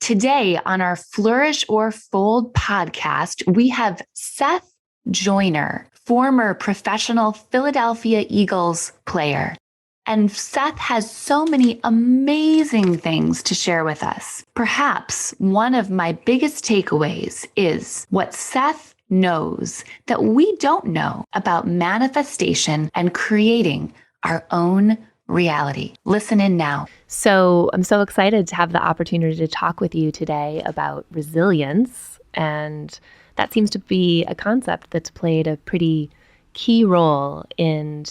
Today on our Flourish or Fold podcast, we have Seth Joyner, former professional Philadelphia Eagles player. And Seth has so many amazing things to share with us. Perhaps one of my biggest takeaways is what Seth knows that we don't know about manifestation and creating our own reality. Listen in now. So I'm so excited to have the opportunity to talk with you today about resilience. And that seems to be a concept that's played a pretty key role in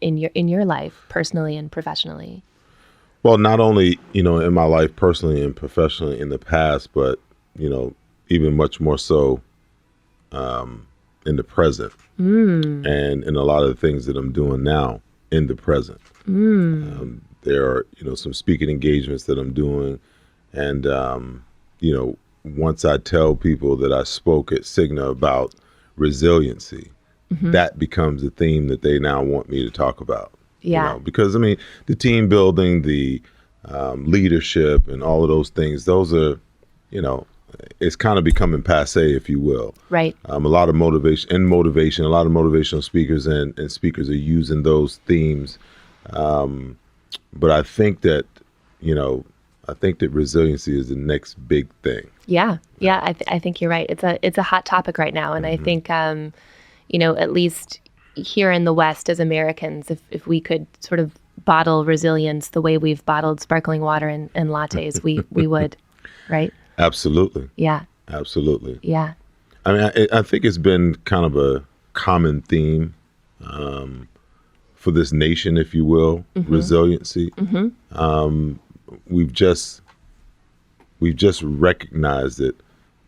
your life, personally and professionally. Well, not only, in my life personally and professionally in the past, but, even much more so in the present and in a lot of the things that I'm doing now in the present. There are, some speaking engagements that I'm doing. And, once I tell people that I spoke at Cigna about resiliency, that becomes a theme that they now want me to talk about. Yeah. Because, the team building, the leadership and all of those things, those are, it's kind of becoming passé, if you will. Right. A lot of motivation, a lot of motivational speakers and speakers are using those themes. But I think that, resiliency is the next big thing. Yeah. I think you're right. It's a hot topic right now. And I think, at least here in the West as Americans, if we could sort of bottle resilience the way we've bottled sparkling water and lattes, we would, right? Absolutely. Yeah. Absolutely. Yeah. I think it's been kind of a common theme for this nation, if you will, resiliency. We've just recognized it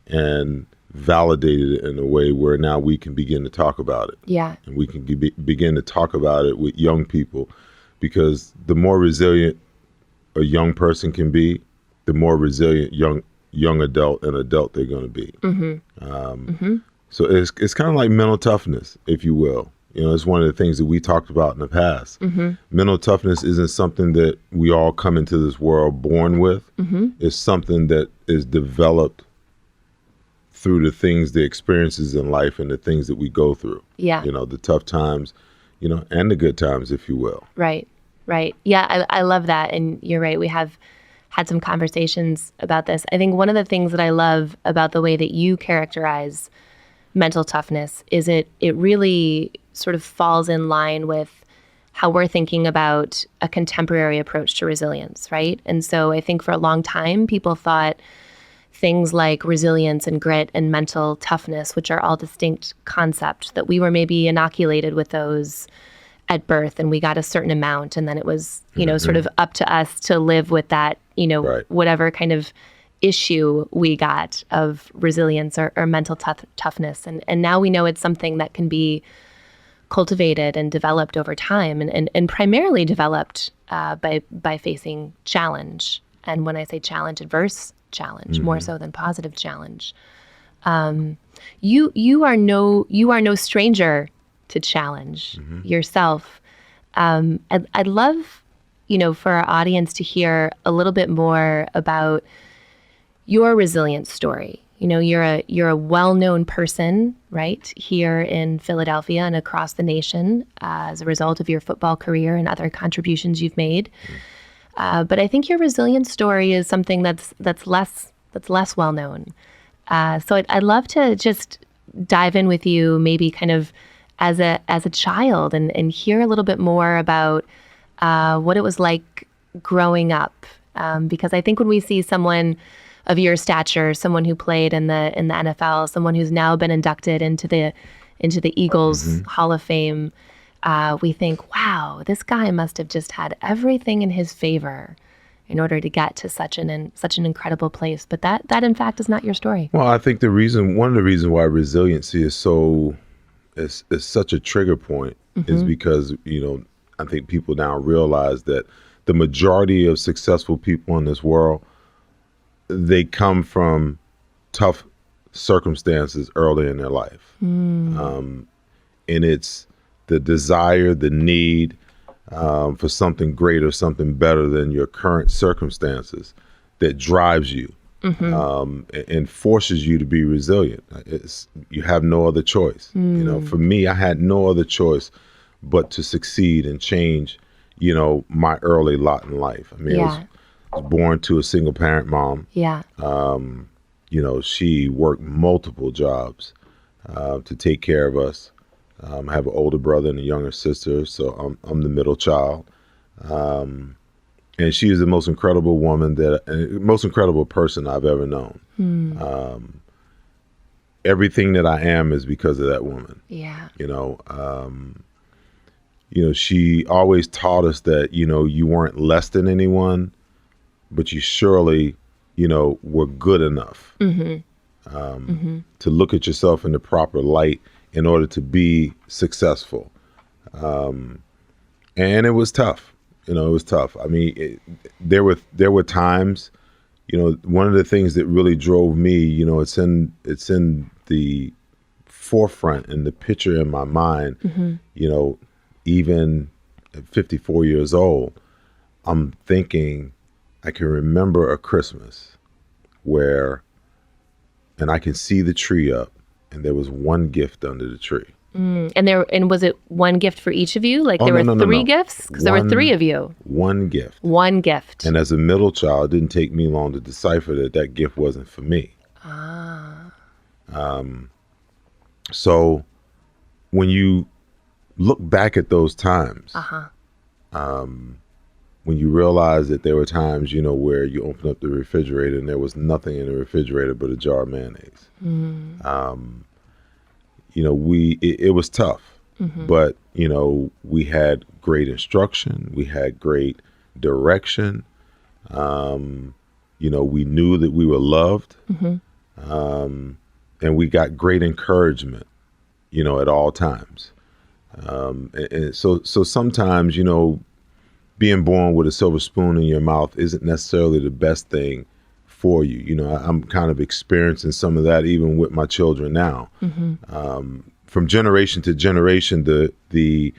and validated it in a way where now we can begin to talk about it. Yeah. And we can begin to talk about it with young people, because the more resilient a young person can be, the more resilient young adult they're going to be. So it's kind of like mental toughness, if you will. It's one of the things that we talked about in the past. Mental toughness isn't something that we all come into this world born with. It's something that is developed through the experiences in life and the things that we go through. Yeah. The tough times, and the good times, if you will. Right. Yeah, I love that. And you're right. We have had some conversations about this. I think one of the things that I love about the way that you characterize mental toughness is it really sort of falls in line with how we're thinking about a contemporary approach to resilience, right? And so I think for a long time, people thought things like resilience and grit and mental toughness, which are all distinct concepts, that we were maybe inoculated with those at birth and we got a certain amount. And then it was, sort of up to us to live with that, Right. whatever kind of issue we got of resilience or mental toughness. And now we know it's something that can be cultivated and developed over time and primarily developed by facing challenge. And when I say challenge, adverse challenge, more so than positive challenge. You are no stranger to challenge yourself. I'd love, for our audience to hear a little bit more about your resilience story. You're a well-known person, right, here in Philadelphia and across the nation as a result of your football career and other contributions you've made. But I think your resilience story is something that's less well known. So I'd love to just dive in with you, maybe kind of as a child, and hear a little bit more about what it was like growing up. Because I think when we see someone of your stature, someone who played in the NFL, someone who's now been inducted into the Eagles Hall of Fame, we think, wow, this guy must have just had everything in his favor in order to get to such an incredible place. But that in fact is not your story. Well, I think one of the reasons why resiliency is such a trigger point is because, I think people now realize that the majority of successful people in this world, they come from tough circumstances early in their life. And it's the desire, the need for something greater, something better than your current circumstances that drives you and forces you to be resilient. You have no other choice. For me, I had no other choice but to succeed and change, my early lot in life. I mean, I was born to a single parent mom. Yeah. She worked multiple jobs to take care of us. I have an older brother and a younger sister, so I'm the middle child. And she is the most incredible woman most incredible person I've ever known. Everything that I am is because of that woman. Yeah. She always taught us that, you weren't less than anyone, but you surely, were good enough to look at yourself in the proper light in order to be successful. And it was tough. It was tough. I mean, there were times, one of the things that really drove me, it's in the forefront in the picture in my mind, even at 54 years old, I'm thinking I can remember a Christmas and I can see the tree up and there was one gift under the tree. And was it one gift for each of you? Like there were three gifts? Because there were three of you. One gift. One gift. And as a middle child, it didn't take me long to decipher that gift wasn't for me. So when you look back at those times, when you realize that there were times, where you open up the refrigerator and there was nothing in the refrigerator but a jar of mayonnaise. It was tough, but, we had great instruction. We had great direction. We knew that we were loved. And we got great encouragement, at all times. And so sometimes, being born with a silver spoon in your mouth isn't necessarily the best thing for you. I'm kind of experiencing some of that even with my children now. From generation to generation, the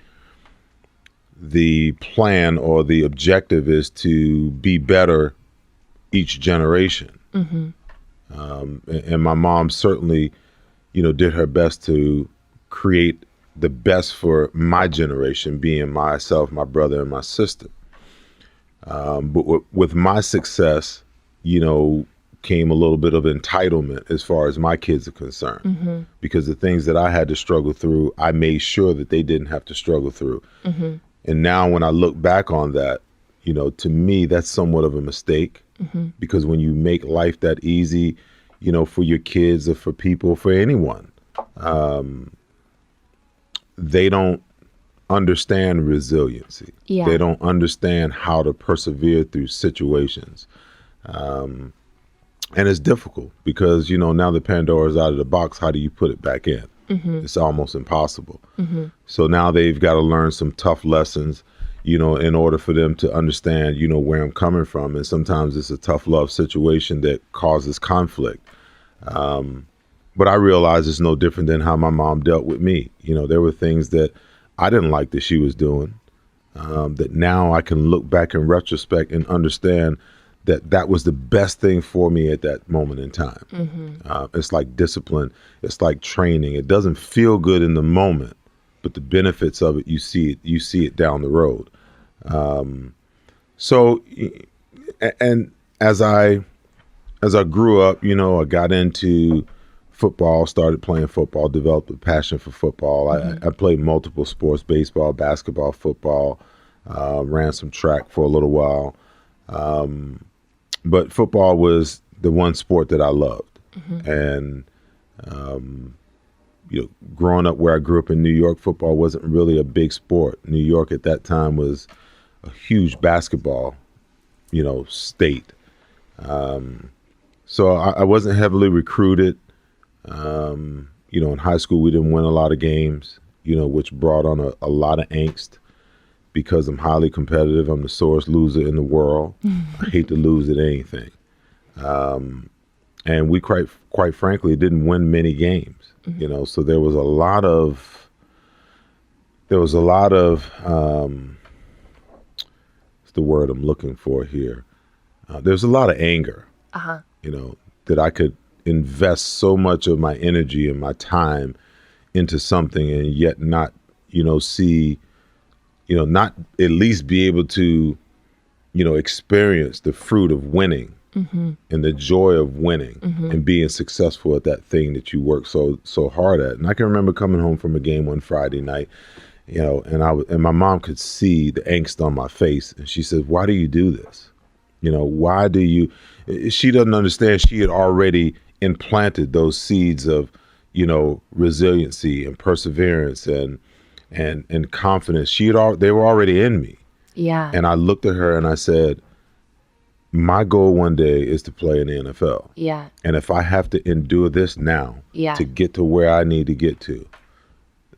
plan or the objective is to be better each generation. And my mom certainly, did her best to create the best for my generation, being myself, my brother, and my sister. But with my success, came a little bit of entitlement as far as my kids are concerned. Because the things that I had to struggle through, I made sure that they didn't have to struggle through. And now when I look back on that, to me, that's somewhat of a mistake. Because when you make life that easy, for your kids or for people, for anyone, they don't understand resiliency. Yeah. They don't understand how to persevere through situations. And it's difficult because, now the Pandora's out of the box. How do you put it back in? It's almost impossible. So now they've got to learn some tough lessons, in order for them to understand, where I'm coming from. And sometimes it's a tough love situation that causes conflict. But I realize it's no different than how my mom dealt with me. There were things that I didn't like that she was doing, that now I can look back in retrospect and understand that was the best thing for me at that moment in time. It's like discipline. It's like training. It doesn't feel good in the moment, but the benefits of it, you see it down the road. So, and as I grew up, I got into football, started playing football, developed a passion for football. I played multiple sports: baseball, basketball, football, ran some track for a little while. But football was the one sport that I loved. And, growing up where I grew up in New York, football wasn't really a big sport. New York at that time was a huge basketball, state. So I wasn't heavily recruited. In high school, we didn't win a lot of games, which brought on a lot of angst because I'm highly competitive. I'm the sorest loser in the world. I hate to lose at anything. And we quite frankly didn't win many games, so there was a lot of what's the word I'm looking for here? There's a lot of anger. that I could invest so much of my energy and my time into something and yet not, see, not at least be able to, experience the fruit of winning and the joy of winning and being successful at that thing that you work so hard at. And I can remember coming home from a game one Friday night, and my mom could see the angst on my face, and she said, "Why do you do this? Why do you?" She doesn't understand. She had already implanted those seeds of, resiliency and perseverance and confidence. They were already in me. Yeah. And I looked at her and I said, my goal one day is to play in the NFL. Yeah. And if I have to endure this now to get to where I need to get to,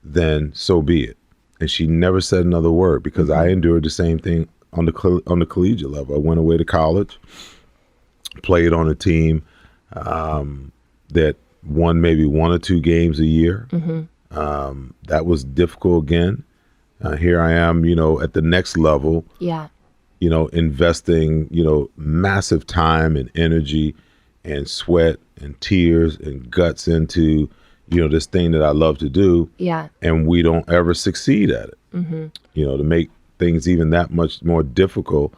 then so be it. And she never said another word, because I endured the same thing on the collegiate level. I went away to college, played on a team that won maybe 1 or 2 games a year. That was difficult again. Here I am, at the next level. Yeah. Investing, massive time and energy and sweat and tears and guts into, this thing that I love to do. Yeah. And we don't ever succeed at it. To make things even that much more difficult,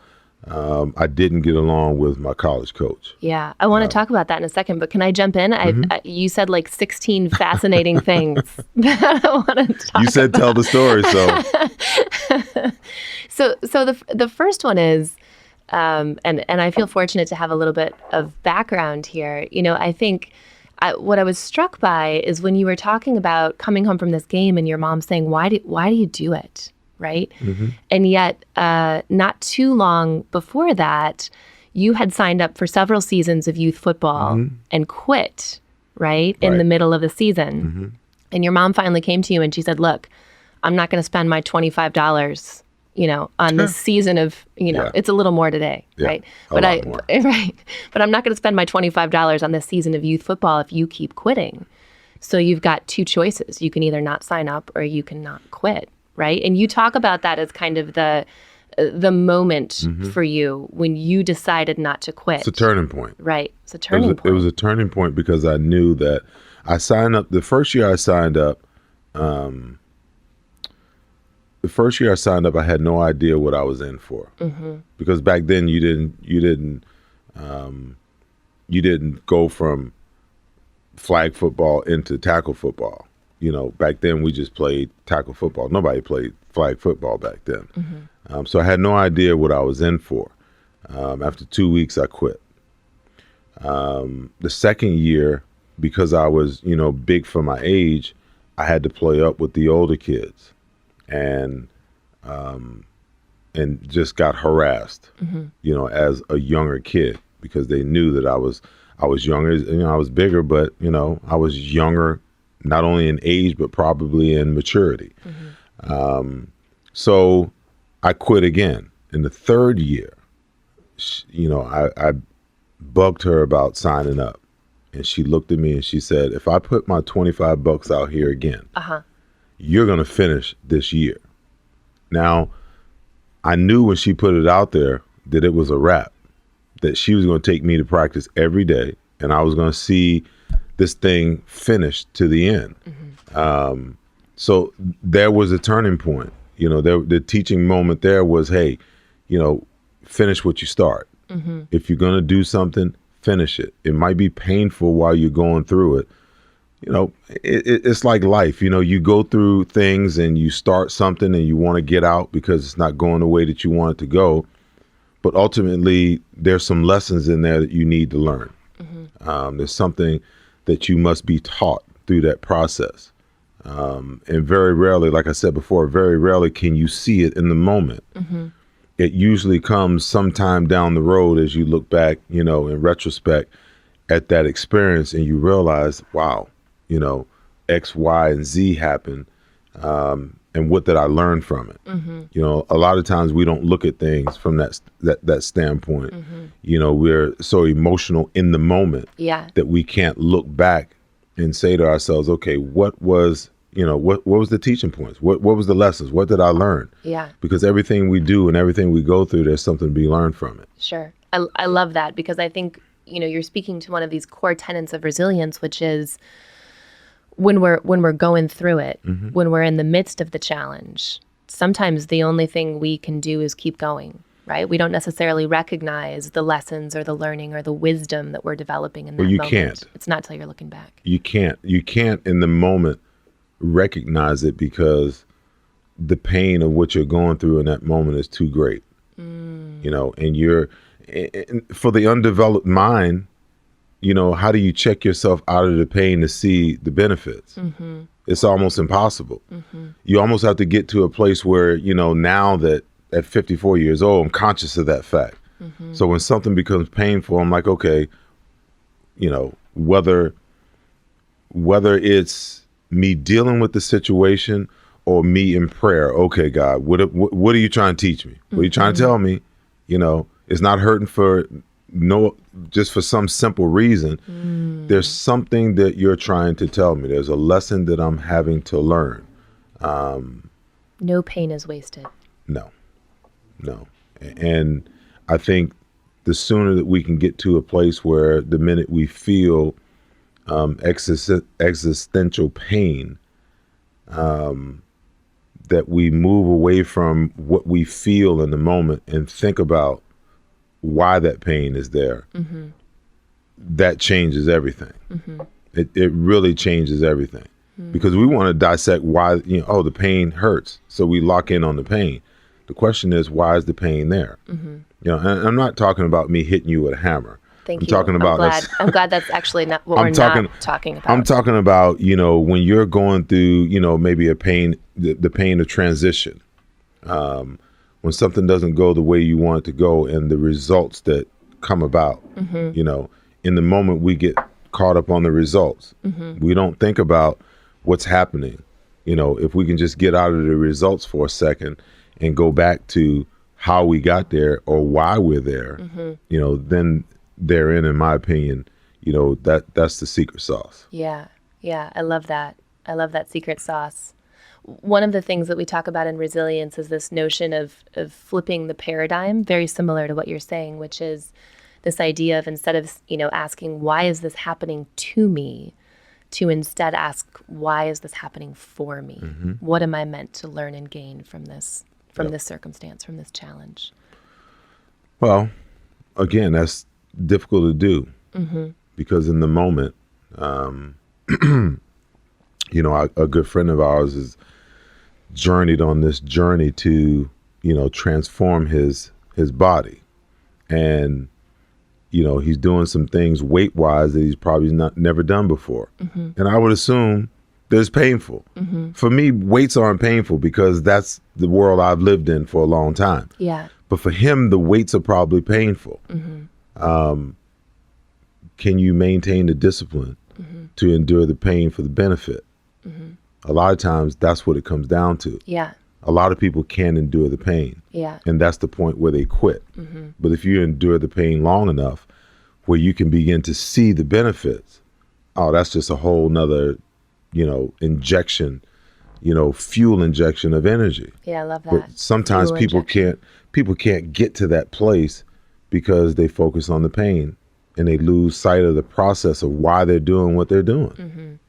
I didn't get along with my college coach. Yeah. I want to talk about that in a second, but can I jump in? You said like 16 fascinating things that I want to talk You said about. Tell the story, so. So the first one is, and I feel fortunate to have a little bit of background here. I think what I was struck by is when you were talking about coming home from this game and your mom saying, why do you do it? Right. And yet not too long before that, you had signed up for several seasons of youth football and quit, right, in the middle of the season. And your mom finally came to you and she said, look, I'm not going to spend my $25, on this season of, it's a little more today, right? But But I'm not going to spend my $25 on this season of youth football if you keep quitting. So you've got 2 choices. You can either not sign up or you can not quit. Right. And you talk about that as kind of the moment for you when you decided not to quit. It's a turning point. Right. It's a turning point. It was a turning point because I knew that I signed up the first year I signed up. I had no idea what I was in for, because back then you didn't go from flag football into tackle football. Back then we just played tackle football. Nobody played flag football back then. So I had no idea what I was in for. After 2 weeks, I quit. The second year, because I was, big for my age, I had to play up with the older kids, and just got harassed, as a younger kid, because they knew that I was younger. I was bigger, but I was younger, not only in age, but probably in maturity. So I quit again. In the third year, I bugged her about signing up. And she looked at me and she said, if I put my $25 out here again, you're going to finish this year. Now, I knew when she put it out there that it was a wrap, that she was going to take me to practice every day, and I was going to see this thing finished to the end. So there was a turning point. The teaching moment there was, hey, finish what you start. If you're going to do something, finish it. It might be painful while you're going through it. It's like life. You go through things and you start something and you want to get out because it's not going the way that you want it to go. But ultimately, there's some lessons in there that you need to learn. There's something that you must be taught through that process. And very rarely, like I said before, very rarely can you see it in the moment. It usually comes sometime down the road as you look back, in retrospect at that experience, and you realize, wow, X, Y, and Z happened. And what did I learn from it? A lot of times we don't look at things from that standpoint. We're so emotional in the moment that we can't look back and say to ourselves, okay, what was the teaching points? What was the lessons? What did I learn? Because everything we do and everything we go through, there's something to be learned from it. Sure. I love that, because I think you're speaking to one of these core tenets of resilience, which is when we're going through it, when we're in the midst of the challenge, sometimes the only thing we can do is keep going, right? We don't necessarily recognize the lessons or the learning or the wisdom that we're developing in that moment. Can't. It's not till you're looking back. You can't in the moment recognize it because the pain of what you're going through in that moment is too great. And for the undeveloped mind, how do you check yourself out of the pain to see the benefits? It's almost impossible. You almost have to get to a place where, now that at 54 years old, I'm conscious of that fact. So when something becomes painful, I'm like, okay, whether it's me dealing with the situation or me in prayer, okay, God, what are you trying to teach me? What are you trying to tell me? It's not hurting just for some simple reason. There's something that you're trying to tell me. There's a lesson that I'm having to learn. No pain is wasted. No. And I think the sooner that we can get to a place where the minute we feel existential pain, that we move away from what we feel in the moment and think about why that pain is there, that changes everything. It really changes everything. Because we want to dissect why, the pain hurts. So we lock in on the pain. The question is, why is the pain there? And I'm not talking about me hitting you with a hammer. I'm glad that's actually not what not talking about. I'm talking about, when you're going through, maybe a pain, the pain of transition. When something doesn't go the way you want it to go and the results that come about, in the moment we get caught up on the results. We don't think about what's happening. If we can just get out of the results for a second and go back to how we got there or why we're there, then therein, in my opinion, that's the secret sauce. Yeah. I love that. I love that secret sauce. One of the things that we talk about in resilience is this notion of flipping the paradigm, very similar to what you're saying, which is this idea of instead of, asking, why is this happening to me, to instead ask, why is this happening for me? What am I meant to learn and gain from this circumstance, from this challenge? Well, again, that's difficult to do because in the moment, a good friend of ours has journeyed on this journey to, transform his body. And, he's doing some things weight-wise that he's probably never done before. And I would assume that it's painful. For me, weights aren't painful because that's the world I've lived in for a long time. Yeah. But for him, the weights are probably painful. Can you maintain the discipline to endure the pain for the benefit? A lot of times that's what it comes down to. Yeah. A lot of people can't endure the pain. Yeah. And that's the point where they quit. But if you endure the pain long enough where you can begin to see the benefits, that's just a whole nother, injection, fuel injection of energy. Yeah, I love that. But sometimes people can't get to that place because they focus on the pain and they lose sight of the process of why they're doing what they're doing.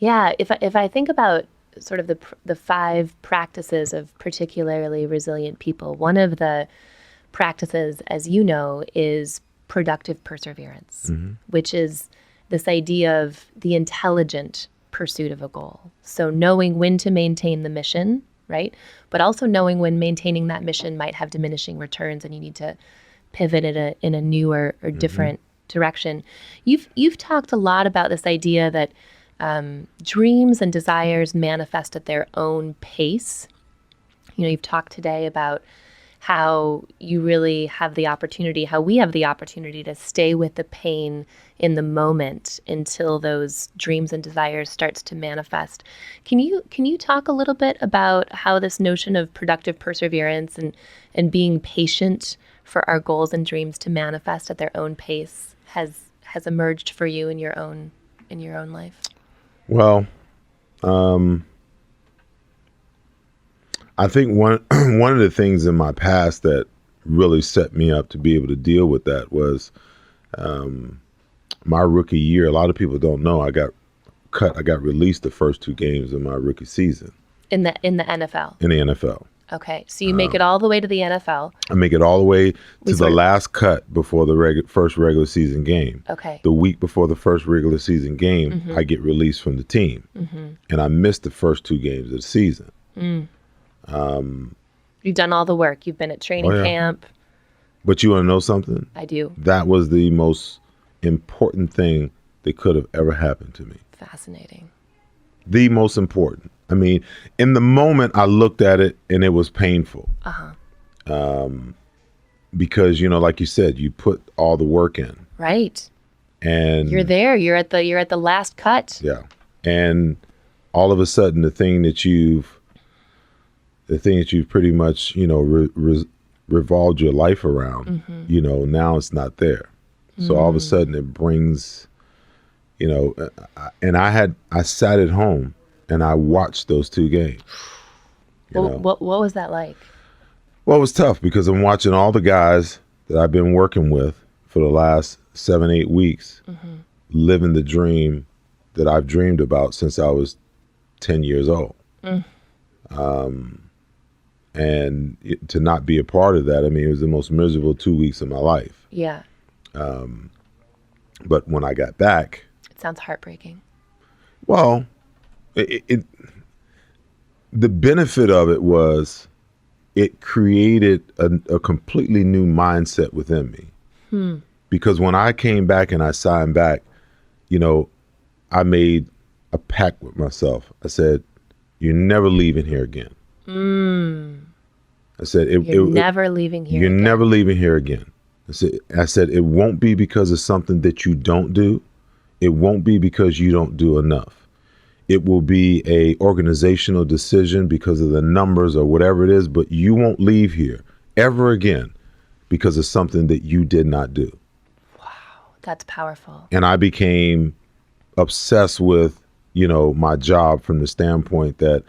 Yeah, if I think about sort of the 5 practices of particularly resilient people, one of the practices, as you know, is productive perseverance, which is this idea of the intelligent pursuit of a goal. So knowing when to maintain the mission, right? But also knowing when maintaining that mission might have diminishing returns and you need to pivot in a new or different direction. You've talked a lot about this idea that dreams and desires manifest at their own pace. You've talked today about how you really have the opportunity, how we have the opportunity to stay with the pain in the moment until those dreams and desires starts to manifest. Can you talk a little bit about how this notion of productive perseverance and being patient for our goals and dreams to manifest at their own pace has emerged for you in your own life? Well, I think one of the things in my past that really set me up to be able to deal with that was, My rookie year, a lot of people don't know, I got released the first 2 games of my rookie season. In the NFL? In the NFL. Okay, so you make it all the way to the NFL. I make it all the way to the last cut before the first regular season game. Okay. The week before the first regular season game, I get released from the team. And I missed the first 2 games of the season. You've done all the work. You've been at training camp. But you want to know something? I do. That was the most important thing that could have ever happened to me. Fascinating. The most important. I mean, in the moment, I looked at it and it was painful. Because, like you said, you put all the work in. Right. And you're there. You're at the last cut. Yeah. And all of a sudden, the thing that you've pretty much, revolved your life around, now it's not there. So all of a sudden it brings, and I sat at home and I watched those 2 games. What was that like? Well, it was tough because I'm watching all the guys that I've been working with for the last 7-8 weeks, living the dream that I've dreamed about since I was 10 years old. And to not be a part of that, I mean, it was the most miserable 2 weeks of my life. Yeah. But when I got back... It sounds heartbreaking. Well, the benefit of it was it created a completely new mindset within me. Because when I came back and I signed back, I made a pact with myself. I said, you're never leaving here again. I said, you're never leaving here again. You're never leaving here again. I said, it won't be because of something that you don't do. It won't be because you don't do enough. It will be a organizational decision because of the numbers or whatever it is, but you won't leave here ever again because of something that you did not do. Wow, that's powerful. And I became obsessed with, my job from the standpoint that,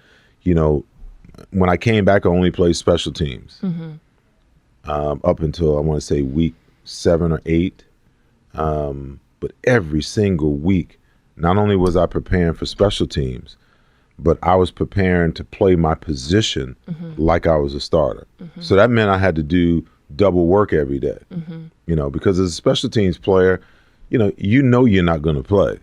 when I came back, I only played special teams up until, I want to say, week 7 or 8. But every single week, not only was I preparing for special teams, but I was preparing to play my position like I was a starter. So that meant I had to do double work every day, because as a special teams player, you're not going to play,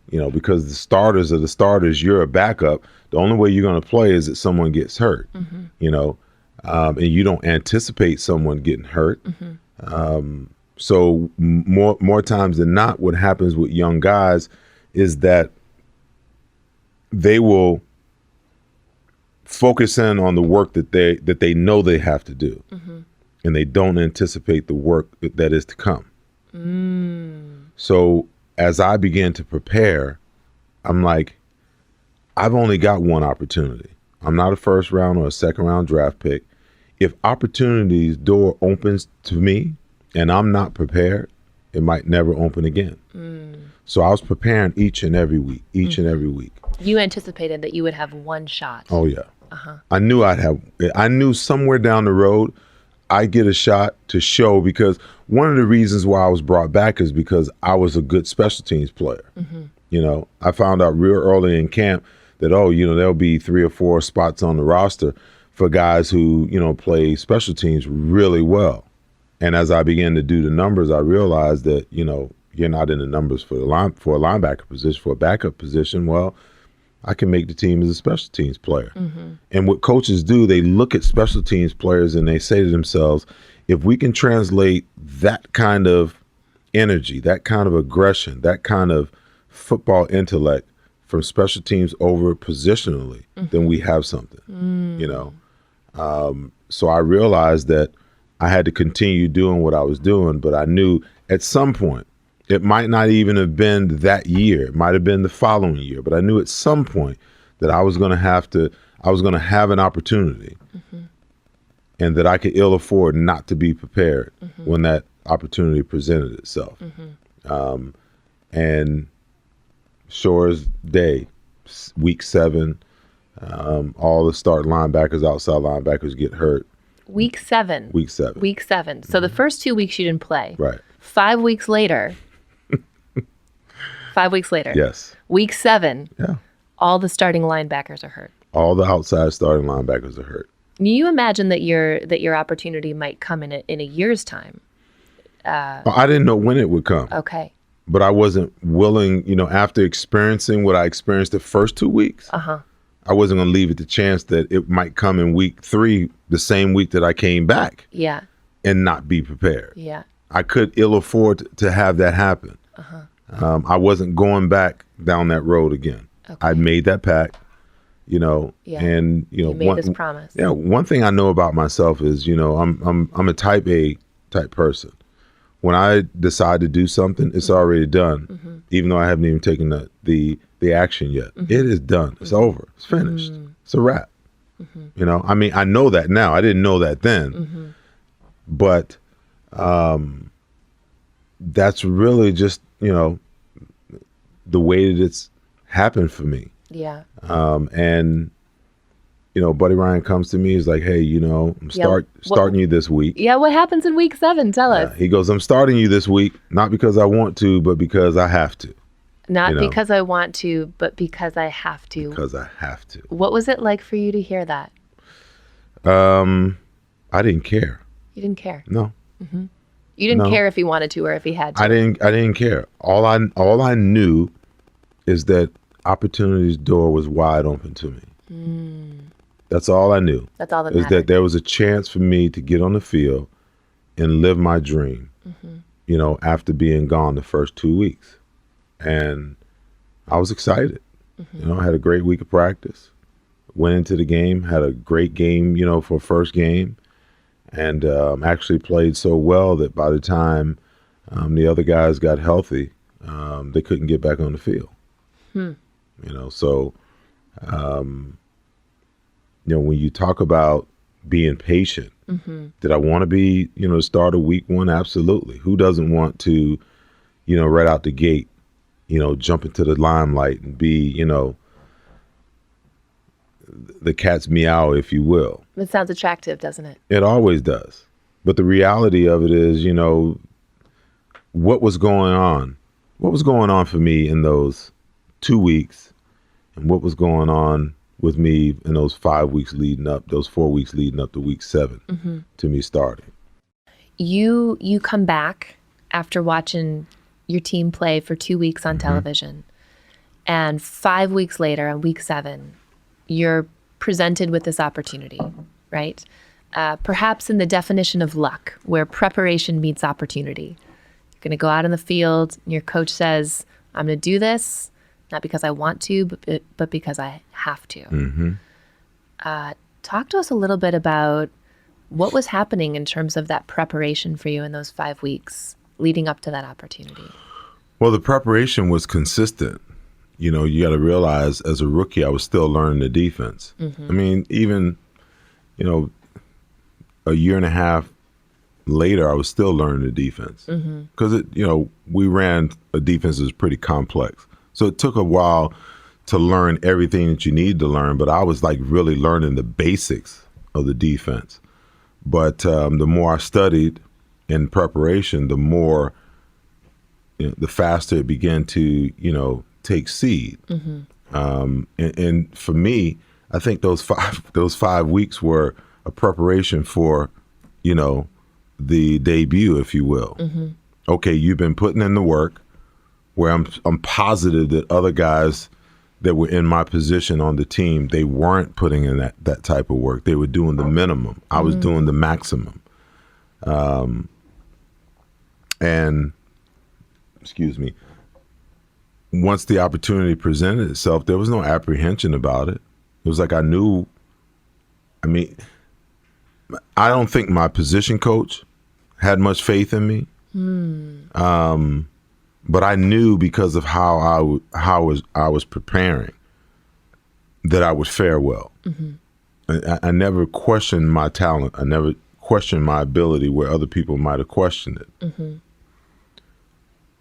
because the starters are the starters. You're a backup. The only way you're going to play is that someone gets hurt, and you don't anticipate someone getting hurt. So more times than not, what happens with young guys is that they will focus in on the work that they know they have to do, and they don't anticipate the work that is to come. So as I began to prepare, I'm like, I've only got one opportunity. I'm not a first round or a second round draft pick. If opportunity's door opens to me and I'm not prepared, it might never open again. So I was preparing each and every week. You anticipated that you would have one shot. Oh yeah. I knew somewhere down the road I get a shot to show, because one of the reasons why I was brought back is because I was a good special teams player. I found out real early in camp that, there'll be 3 or 4 spots on the roster for guys who, play special teams really well. And as I began to do the numbers, I realized that, you're not in the numbers for a linebacker position, for a backup position. Well, I can make the team as a special teams player. And what coaches do, they look at special teams players and they say to themselves, if we can translate that kind of energy, that kind of aggression, that kind of football intellect from special teams over positionally, then we have something, So I realized that I had to continue doing what I was doing, but I knew at some point, it might not even have been that year. It might have been the following year, but I knew at some point that I was going to have an opportunity, and that I could ill afford not to be prepared when that opportunity presented itself. And sure as day, week 7, all the start linebackers, outside linebackers get hurt. Week 7. Week 7. So the first 2 weeks you didn't play. Right. 5 weeks later, 5 weeks later, Yes. week 7, Yeah. all the starting linebackers are hurt. All the outside starting linebackers are hurt. You imagine that your opportunity might come in a year's time. I didn't know when it would come. Okay. But I wasn't willing, after experiencing what I experienced the first 2 weeks, I wasn't going to leave it to chance that it might come in week 3, the same week that I came back. Yeah. And not be prepared. Yeah. I could ill afford to have that happen. I wasn't going back down that road again. Okay. I made that pact, and you made this promise. Yeah, one thing I know about myself is, I'm a type A type person. When I decide to do something, it's already done, even though I haven't even taken the action yet. It is done. It's over. It's finished. It's a wrap. I know that now. I didn't know that then. But that's really just, the way that it's happened for me. Yeah. And Buddy Ryan comes to me. He's like, hey, I'm starting you this week. Yeah, what happens in week 7? Tell us. He goes, I'm starting you this week, not because I want to, but because I have to. Not because I want to, but because I have to. Because I have to. What was it like for you to hear that? I didn't care. You didn't care? No. You didn't care if he wanted to or if he had to? I didn't care. All I knew is that opportunity's door was wide open to me. That's all I knew. That's all that mattered. Is that there was a chance for me to get on the field and live my dream, after being gone the first 2 weeks. And I was excited. I had a great week of practice. Went into the game, had a great game, for first game. And actually played so well that by the time the other guys got healthy, they couldn't get back on the field. So when you talk about being patient, did I want to be, the start of week 1? Absolutely. Who doesn't want to, right out the gate, jump into the limelight and be, the cat's meow, if you will. It sounds attractive, doesn't it? It always does. But the reality of it is, what was going on? What was going on for me in those 2 weeks, and what was going on with me in those 5 weeks leading up, those 4 weeks leading up to week 7 to me starting. You come back after watching your team play for 2 weeks on television, and 5 weeks later on week 7, you're presented with this opportunity, right? Perhaps in the definition of luck, where preparation meets opportunity. You're going to go out on the field, and your coach says, I'm going to do this, not because I want to, but because I have to. Talk to us a little bit about what was happening in terms of that preparation for you in those 5 weeks leading up to that opportunity. Well, the preparation was consistent. You got to realize as a rookie, I was still learning the defense. Even, a year and a half later, I was still learning the defense. Because, we ran a defense that was pretty complex. So it took a while to learn everything that you need to learn, but I was like really learning the basics of the defense. But the more I studied in preparation, the more, the faster it began to, take seed. And for me, I think those 5 weeks were a preparation for, the debut, if you will. Okay, you've been putting in the work, where I'm positive that other guys that were in my position on the team, they weren't putting in that type of work. They were doing the minimum. I was doing the maximum. And excuse me, once the opportunity presented itself, there was no apprehension about it. It was like I knew. I don't think my position coach had much faith in me. But I knew because of how I was preparing that I would fare well. I never questioned my talent. I never questioned my ability where other people might have questioned it.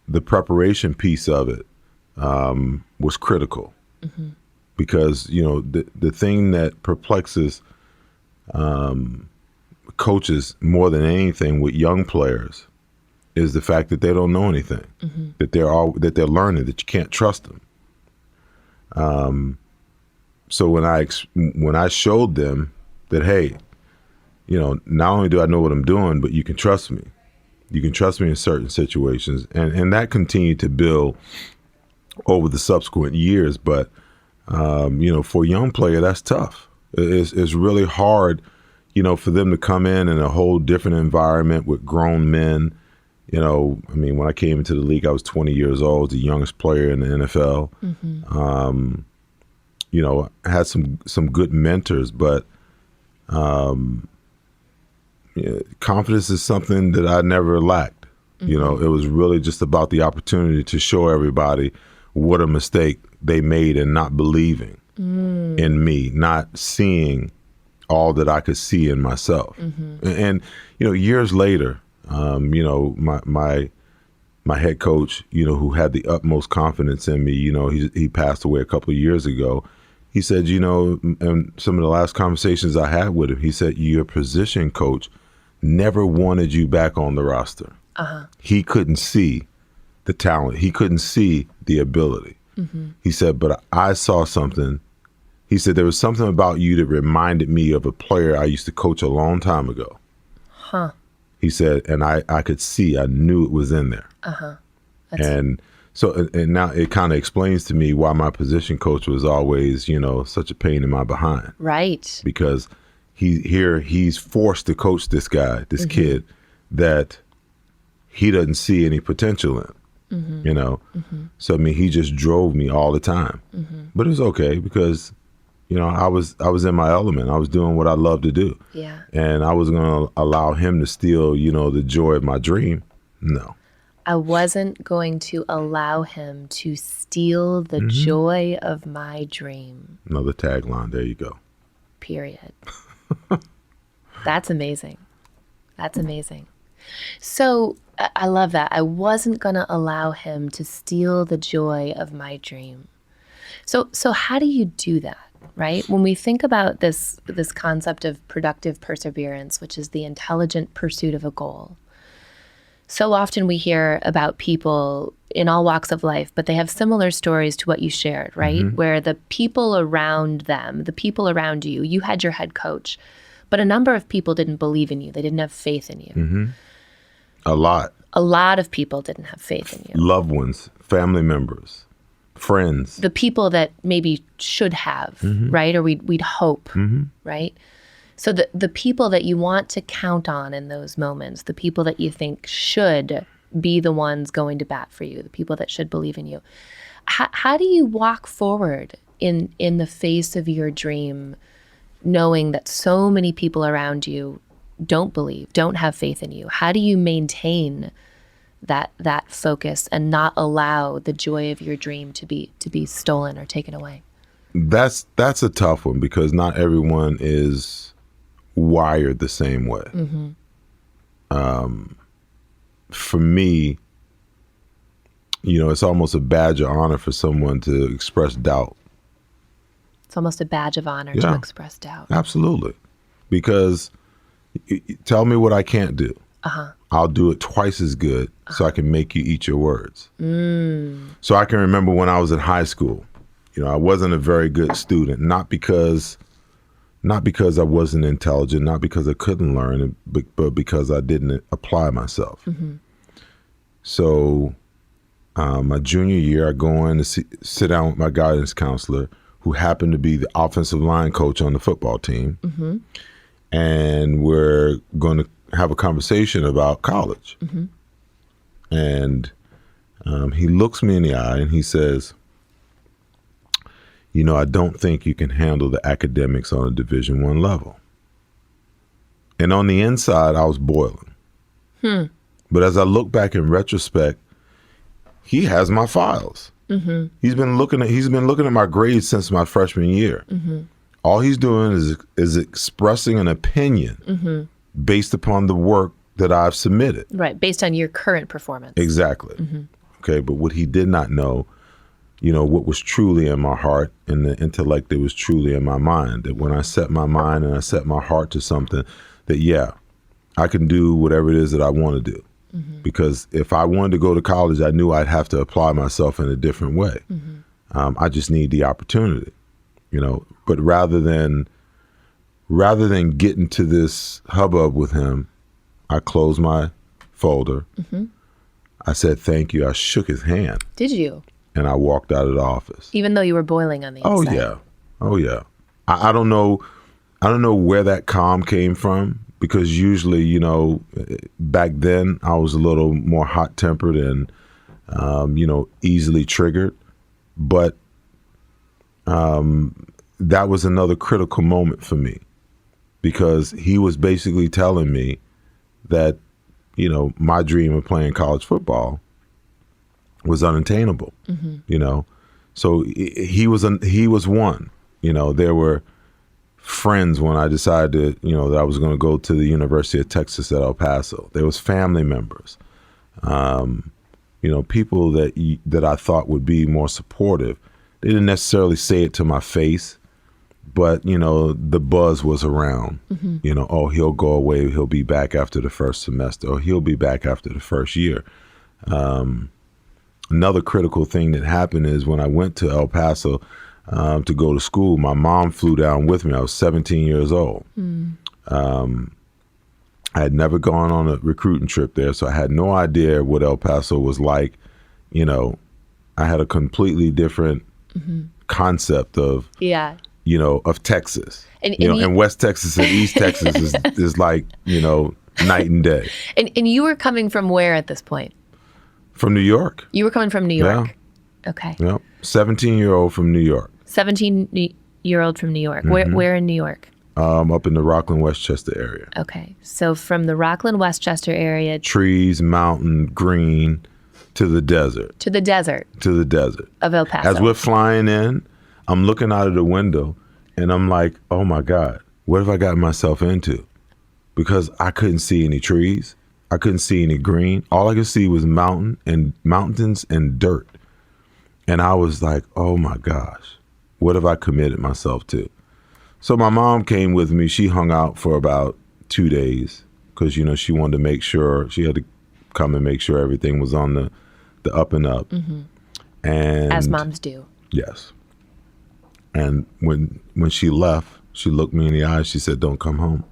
The preparation piece of it was critical because the thing that perplexes coaches more than anything with young players is the fact that they don't know anything, that they're learning, that you can't trust them. So when I showed them that, hey, not only do I know what I'm doing, but you can trust me. You can trust me in certain situations, and that continued to build over the subsequent years. But for a young player, that's tough. It's really hard, for them to come in a whole different environment with grown men. When I came into the league, I was 20 years old, the youngest player in the NFL. I had some good mentors, but confidence is something that I never lacked. It was really just about the opportunity to show everybody what a mistake they made in not believing in me, not seeing all that I could see in myself. And years later, my head coach, who had the utmost confidence in me, he passed away a couple of years ago. He said, and some of the last conversations I had with him, he said, your position coach never wanted you back on the roster. He couldn't see the talent. He couldn't see the ability. He said, but I saw something. He said, there was something about you that reminded me of a player I used to coach a long time ago. He said, and I could see, I knew it was in there. And so, and now it kind of explains to me why my position coach was always, such a pain in my behind. Right. Because he's forced to coach this guy, this kid that he doesn't see any potential in. So he just drove me all the time. But it was okay because I was in my element. I was doing what I love to do. Yeah. And I was going to allow him to steal the joy of my dream. No. I wasn't going to allow him to steal the joy of my dream. Another tagline. There you go. Period. That's amazing. That's amazing. So I love that. I wasn't going to allow him to steal the joy of my dream. So how do you do that, right? When we think about this concept of productive perseverance, which is the intelligent pursuit of a goal, so often we hear about people in all walks of life, but they have similar stories to what you shared, right? Where the people around them, the people around you, you had your head coach, but a number of people didn't believe in you. They didn't have faith in you. A lot. A lot of people didn't have faith in you. Loved ones, family members, friends. The people that maybe should have, right? Or we'd hope, right? So the people that you want to count on in those moments, the people that you think should be the ones going to bat for you, the people that should believe in you. How do you walk forward in the face of your dream, knowing that so many people around you don't believe, don't have faith in you? How do you maintain that focus and not allow the joy of your dream to be stolen or taken away? That's a tough one because not everyone is wired the same way. For me, it's almost a badge of honor for someone to express doubt. It's almost a badge of honor to express doubt. Absolutely. Because tell me what I can't do. I'll do it twice as good so I can make you eat your words. So I can remember when I was in high school, I wasn't a very good student, not because I wasn't intelligent, not because I couldn't learn, but because I didn't apply myself. So my junior year, I go in to sit down with my guidance counselor, who happened to be the offensive line coach on the football team. And we're going to have a conversation about college. And he looks me in the eye and he says, I don't think you can handle the academics on a Division I level. And on the inside, I was boiling. But as I look back in retrospect, he has my files. He's been looking at my grades since my freshman year. All he's doing is expressing an opinion based upon the work that I've submitted. Right, based on your current performance. Exactly. Okay, but what he did not know, what was truly in my heart and the intellect that was truly in my mind, that when I set my mind and I set my heart to something, that I can do whatever it is that I want to do. because if I wanted to go to college, I knew I'd have to apply myself in a different way. I just need the opportunity, but rather than get into this hubbub with him, I closed my folder. I said, thank you. I shook his hand. Did you? And I walked out of the office. Even though you were boiling on the inside? Oh yeah. I don't know where that calm came from, because usually, back then I was a little more hot-tempered and, easily triggered. But that was another critical moment for me, because he was basically telling me that, my dream of playing college football was unattainable. So he was one. There were friends when I decided that I was going to go to the University of Texas at El Paso. There was family members, people that I thought would be more supportive. They didn't necessarily say it to my face, but the buzz was around. Oh, he'll go away, he'll be back after the first semester, or he'll be back after the first year. Another critical thing that happened is when I went to El Paso to go to school, my mom flew down with me. I was 17 years old. I had never gone on a recruiting trip there, so I had no idea what El Paso was like. I had a completely different concept of of Texas. And West Texas and East Texas is like, night and day. And you were coming from where at this point? From New York. You were coming from New York? Yeah. Okay. Yeah. 17-year-old from New York. 17-year-old from New York. Where in New York? Up in the Rockland, Westchester area. Okay. So from the Rockland, Westchester area. Trees, mountain, green, to the desert. To the desert. To the desert. Of El Paso. As we're flying in, I'm looking out of the window and I'm like, oh my God, what have I gotten myself into? Because I couldn't see any trees. I couldn't see any green. All I could see was mountains and dirt. And I was like, oh my gosh, what have I committed myself to? So my mom came with me. She hung out for about 2 days because, she wanted to make sure, she had to come and make sure everything was on the up and up. And as moms do. Yes. And when she left, she looked me in the eyes. She said, don't come home.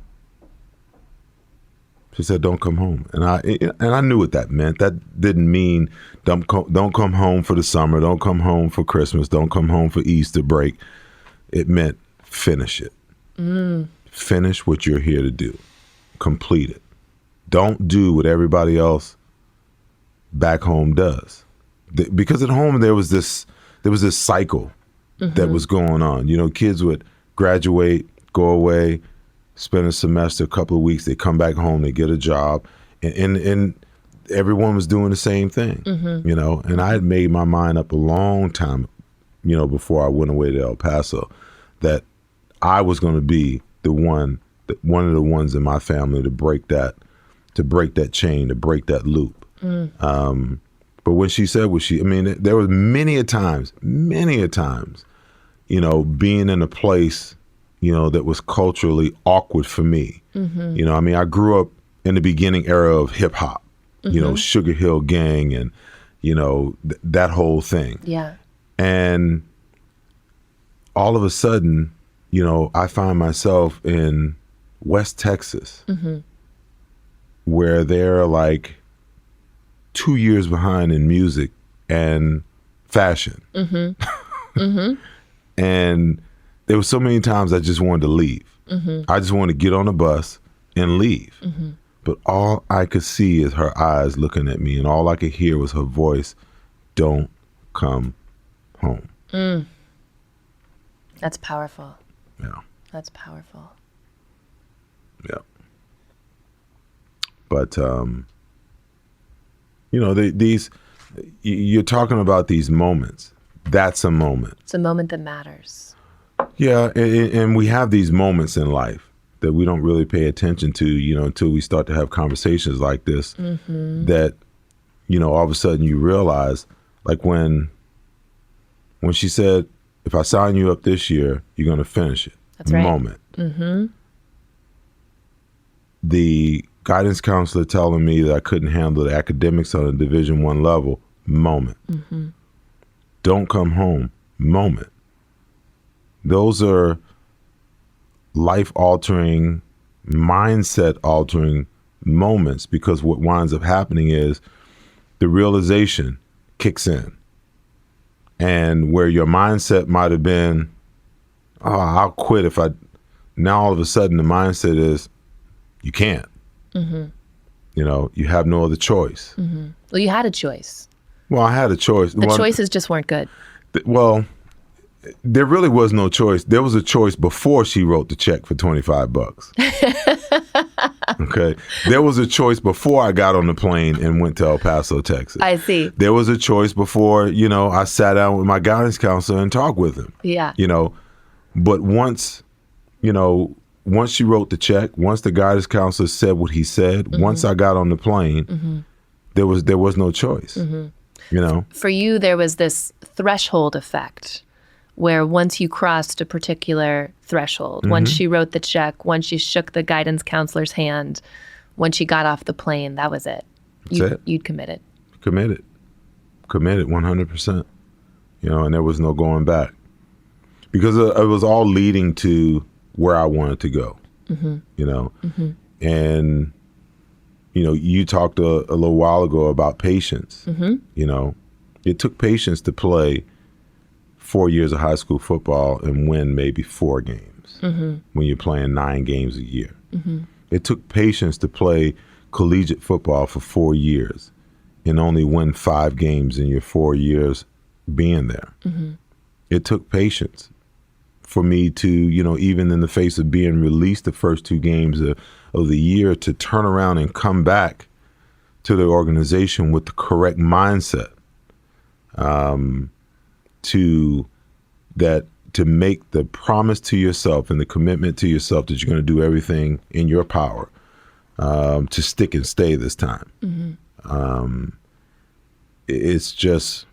She said, don't come home. And I knew what that meant. That didn't mean don't come home for the summer. Don't come home for Christmas. Don't come home for Easter break. It meant finish it. Finish what you're here to do. Complete it. Don't do what everybody else back home does. Because at home there was this cycle that was going on. Kids would graduate, go away, spend a semester, a couple of weeks, they come back home, they get a job, and everyone was doing the same thing, and I had made my mind up a long time, before I went away to El Paso, that I was going to be one of the ones in my family to break that chain, to break that loop. But when she said there was many a times, being in a place, that was culturally awkward for me. I grew up in the beginning era of hip hop, Sugar Hill Gang and, that whole thing. Yeah. And all of a sudden, I find myself in West Texas, where they're like 2 years behind in music and fashion. And there were so many times I just wanted to leave. I just wanted to get on a bus and leave. But all I could see is her eyes looking at me, and all I could hear was her voice, don't come home. That's powerful. Yeah. That's powerful. Yeah. But, you're talking about these moments. That's a moment. It's a moment that matters. Yeah, and we have these moments in life that we don't really pay attention to, until we start to have conversations like this, that, all of a sudden you realize, like when she said, if I sign you up this year, you're going to finish it. That's right. Moment. The Guidance counselor telling me that I couldn't handle the academics on a Division I level, moment. Don't come home, moment. Those are life-altering, mindset-altering moments, because what winds up happening is the realization kicks in. And where your mindset might have been, oh, I'll quit if I... Now all of a sudden the mindset is, you can't. You know, you have no other choice. Well, you had a choice. Well, I had a choice. The choices just weren't good. Well, there really was no choice. There was a choice before she wrote the check for $25. Okay. There was a choice before I got on the plane and went to El Paso, Texas. I see. There was a choice before, you know, I sat down with my guidance counselor and talked with him. Yeah. You know, but once she wrote the check, once the guidance counselor said what he said, once I got on the plane, there was no choice. You know? For you, there was this threshold effect where once you crossed a particular threshold, once she wrote the check, once she shook the guidance counselor's hand, once she got off the plane, that was it. You'd committed. Committed 100%. You know, and there was no going back, because it was all leading to where I wanted to go. You know, and you know, you talked a little while ago about patience. You know, it took patience to play 4 years of high school football and win maybe 4 games when you're playing 9 games a year. It took patience to play collegiate football for 4 years and only win 5 games in your 4 years being there. It took patience for me to, you know, even in the face of being released the first 2 games of the year, to turn around and come back to the organization with the correct mindset. To make the promise to yourself and the commitment to yourself that you're going to do everything in your power to stick and stay this time. It's just,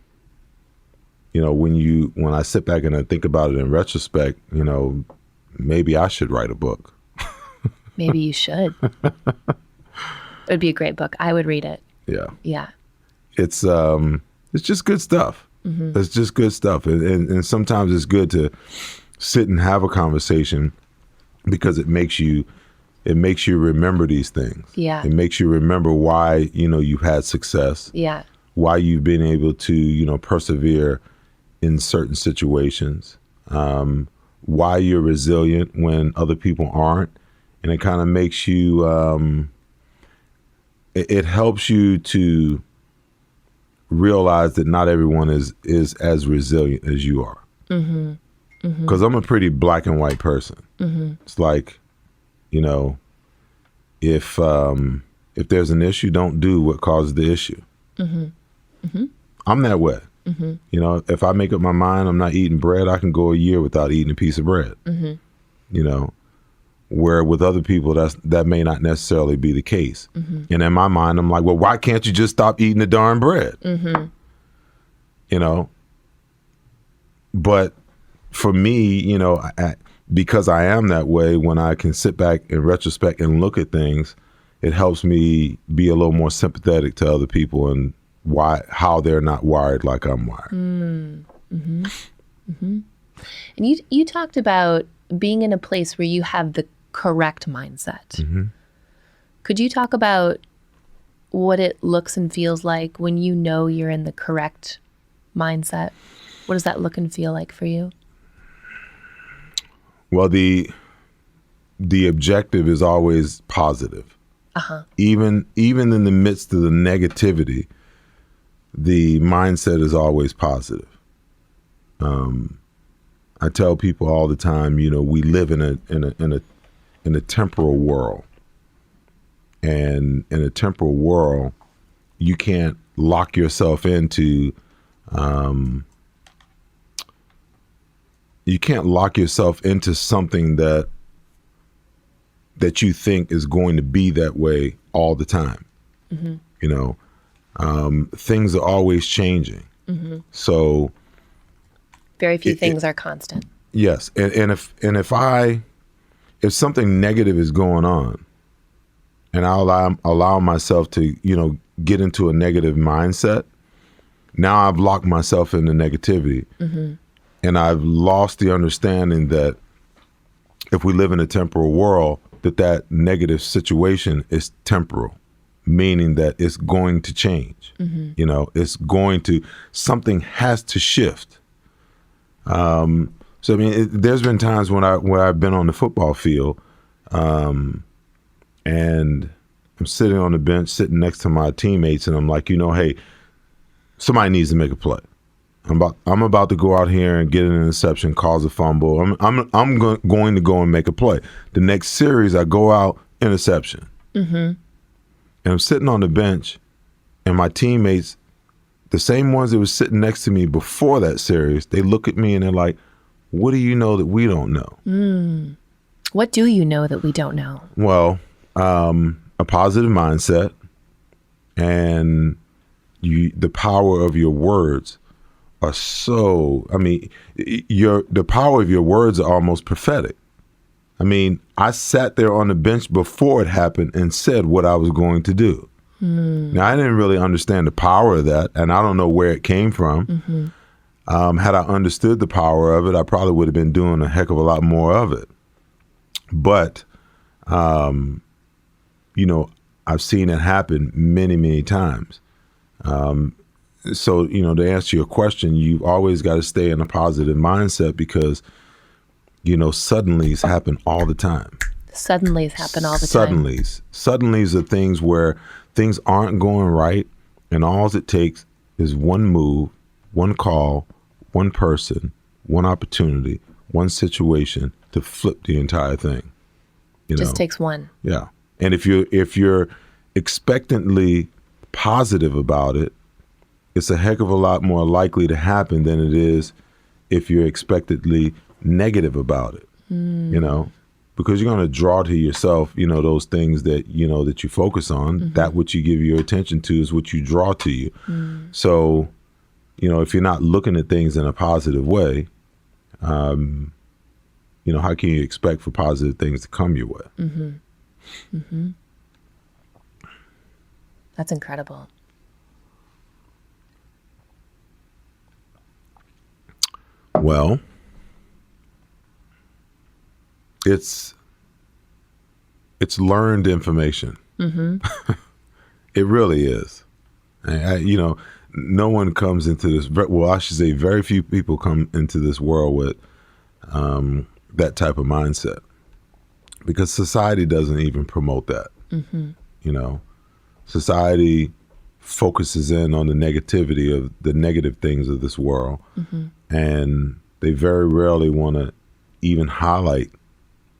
you know, when I sit back and I think about it in retrospect, you know, maybe I should write a book. Maybe you should. It would be a great book. I would read it. Yeah. Yeah. It's just good stuff. It's just good stuff. And sometimes it's good to sit and have a conversation, because it makes you remember these things. Yeah. It makes you remember why, you know, you've had success. Yeah. Why you've been able to, you know, persevere in certain situations. Why you're resilient when other people aren't. And it kind of makes you, it helps you to realize that not everyone is as resilient as you are. Because I'm a pretty black and white person. It's like, you know, if there's an issue, don't do what causes the issue. I'm that way. You know, if I make up my mind I'm not eating bread, I can go a year without eating a piece of bread. You know, where with other people that may not necessarily be the case. And in my mind, I'm like, well, why can't you just stop eating the darn bread? You know, but for me, you know, because I am that way, when I can sit back in retrospect and look at things, it helps me be a little more sympathetic to other people and how they're not wired like I'm wired. And you talked about being in a place where you have the correct mindset. Could you talk about what it looks and feels like when you know you're in the correct mindset? What does that look and feel like for you? Well, the objective is always positive. Even in the midst of the negativity, the mindset is always positive. I tell people all the time, you know, we live in a temporal world, and in a temporal world, you can't lock yourself into something that you think is going to be that way all the time. You know, things are always changing. So very few things are constant. Yes, and if something negative is going on, and I allow myself to, get into a negative mindset, now I've locked myself into negativity. And I've lost the understanding that if we live in a temporal world, that negative situation is temporal, meaning that it's going to change. Something has to shift. So, I mean, there's been times where I've been on the football field, and I'm sitting on the bench, sitting next to my teammates, and I'm like, hey, somebody needs to make a play. I'm about to go out here and get an interception, cause a fumble. I'm going to go and make a play. The next series, I go out, interception. And I'm sitting on the bench, and my teammates, the same ones that were sitting next to me before that series, they look at me and they're like, what do you know that we don't know? What do you know that we don't know? Well, a positive mindset and the power of your words are so, the power of your words are almost prophetic. I sat there on the bench before it happened and said what I was going to do. Now, I didn't really understand the power of that, and I don't know where it came from. Had I understood the power of it, I probably would have been doing a heck of a lot more of it. But, I've seen it happen many, many times. So, to answer your question, you've always got to stay in a positive mindset because, suddenlies happen all the time. Suddenlies happen all the time. Suddenlies are things where things aren't going right, and all it takes is one move, one call, one person, one opportunity, one situation to flip the entire thing. Just takes one. Yeah. And if you're expectantly positive about it, it's a heck of a lot more likely to happen than it is if you're expectantly negative about it. Because you're going to draw to yourself, those things that, that you focus on. That what you give your attention to is what you draw to you. So, if you're not looking at things in a positive way, how can you expect for positive things to come your way? That's incredible. Well, it's learned information. It really is. No one comes into this. Well, I should say, very few people come into this world with that type of mindset, because society doesn't even promote that. Society focuses in on the negativity of the negative things of this world, and they very rarely want to even highlight,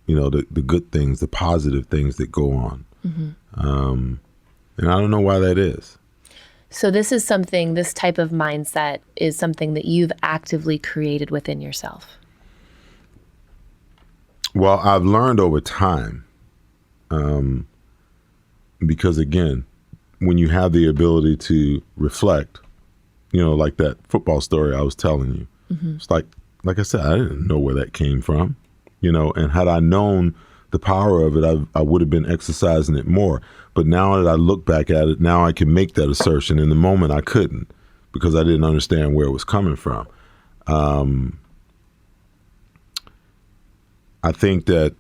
the good things, the positive things that go on. And I don't know why that is. So this type of mindset is something that you've actively created within yourself. Well, I've learned over time, because again, when you have the ability to reflect, like that football story I was telling you, it's like I said, I didn't know where that came from, and had I known the power of it, I would have been exercising it more. But now that I look back at it, now I can make that assertion. In the moment, I couldn't, because I didn't understand where it was coming from. I think that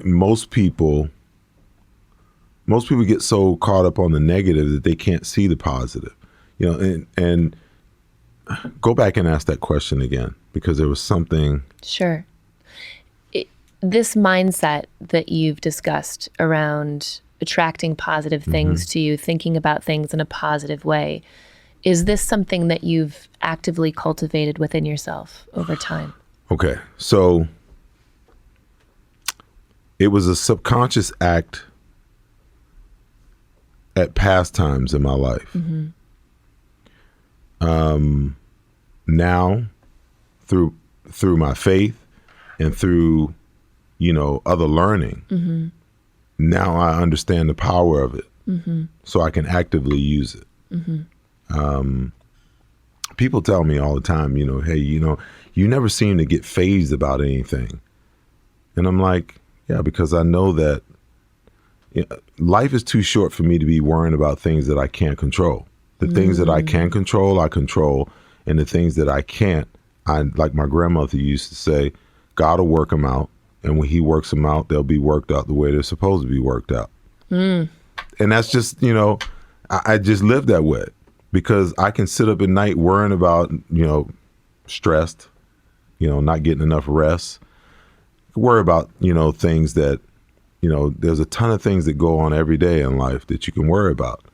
most people get so caught up on the negative that they can't see the positive, and go back and ask that question again, because there was something. Sure. This mindset that you've discussed around attracting positive things to you, thinking about things in a positive way, is this something that you've actively cultivated within yourself over time? Okay. So it was a subconscious act at past times in my life. Now, through my faith and through, other learning, now I understand the power of it, so I can actively use it. People tell me all the time, hey, you never seem to get fazed about anything. And I'm like, yeah, because I know that life is too short for me to be worrying about things that I can't control. The things that I can control, I control. And the things that I can't, like my grandmother used to say, God will work them out. And when he works them out, they'll be worked out the way they're supposed to be worked out. And that's just, I just live that way because I can sit up at night worrying about, stressed, not getting enough rest. Worry about, things that, there's a ton of things that go on every day in life that you can worry about.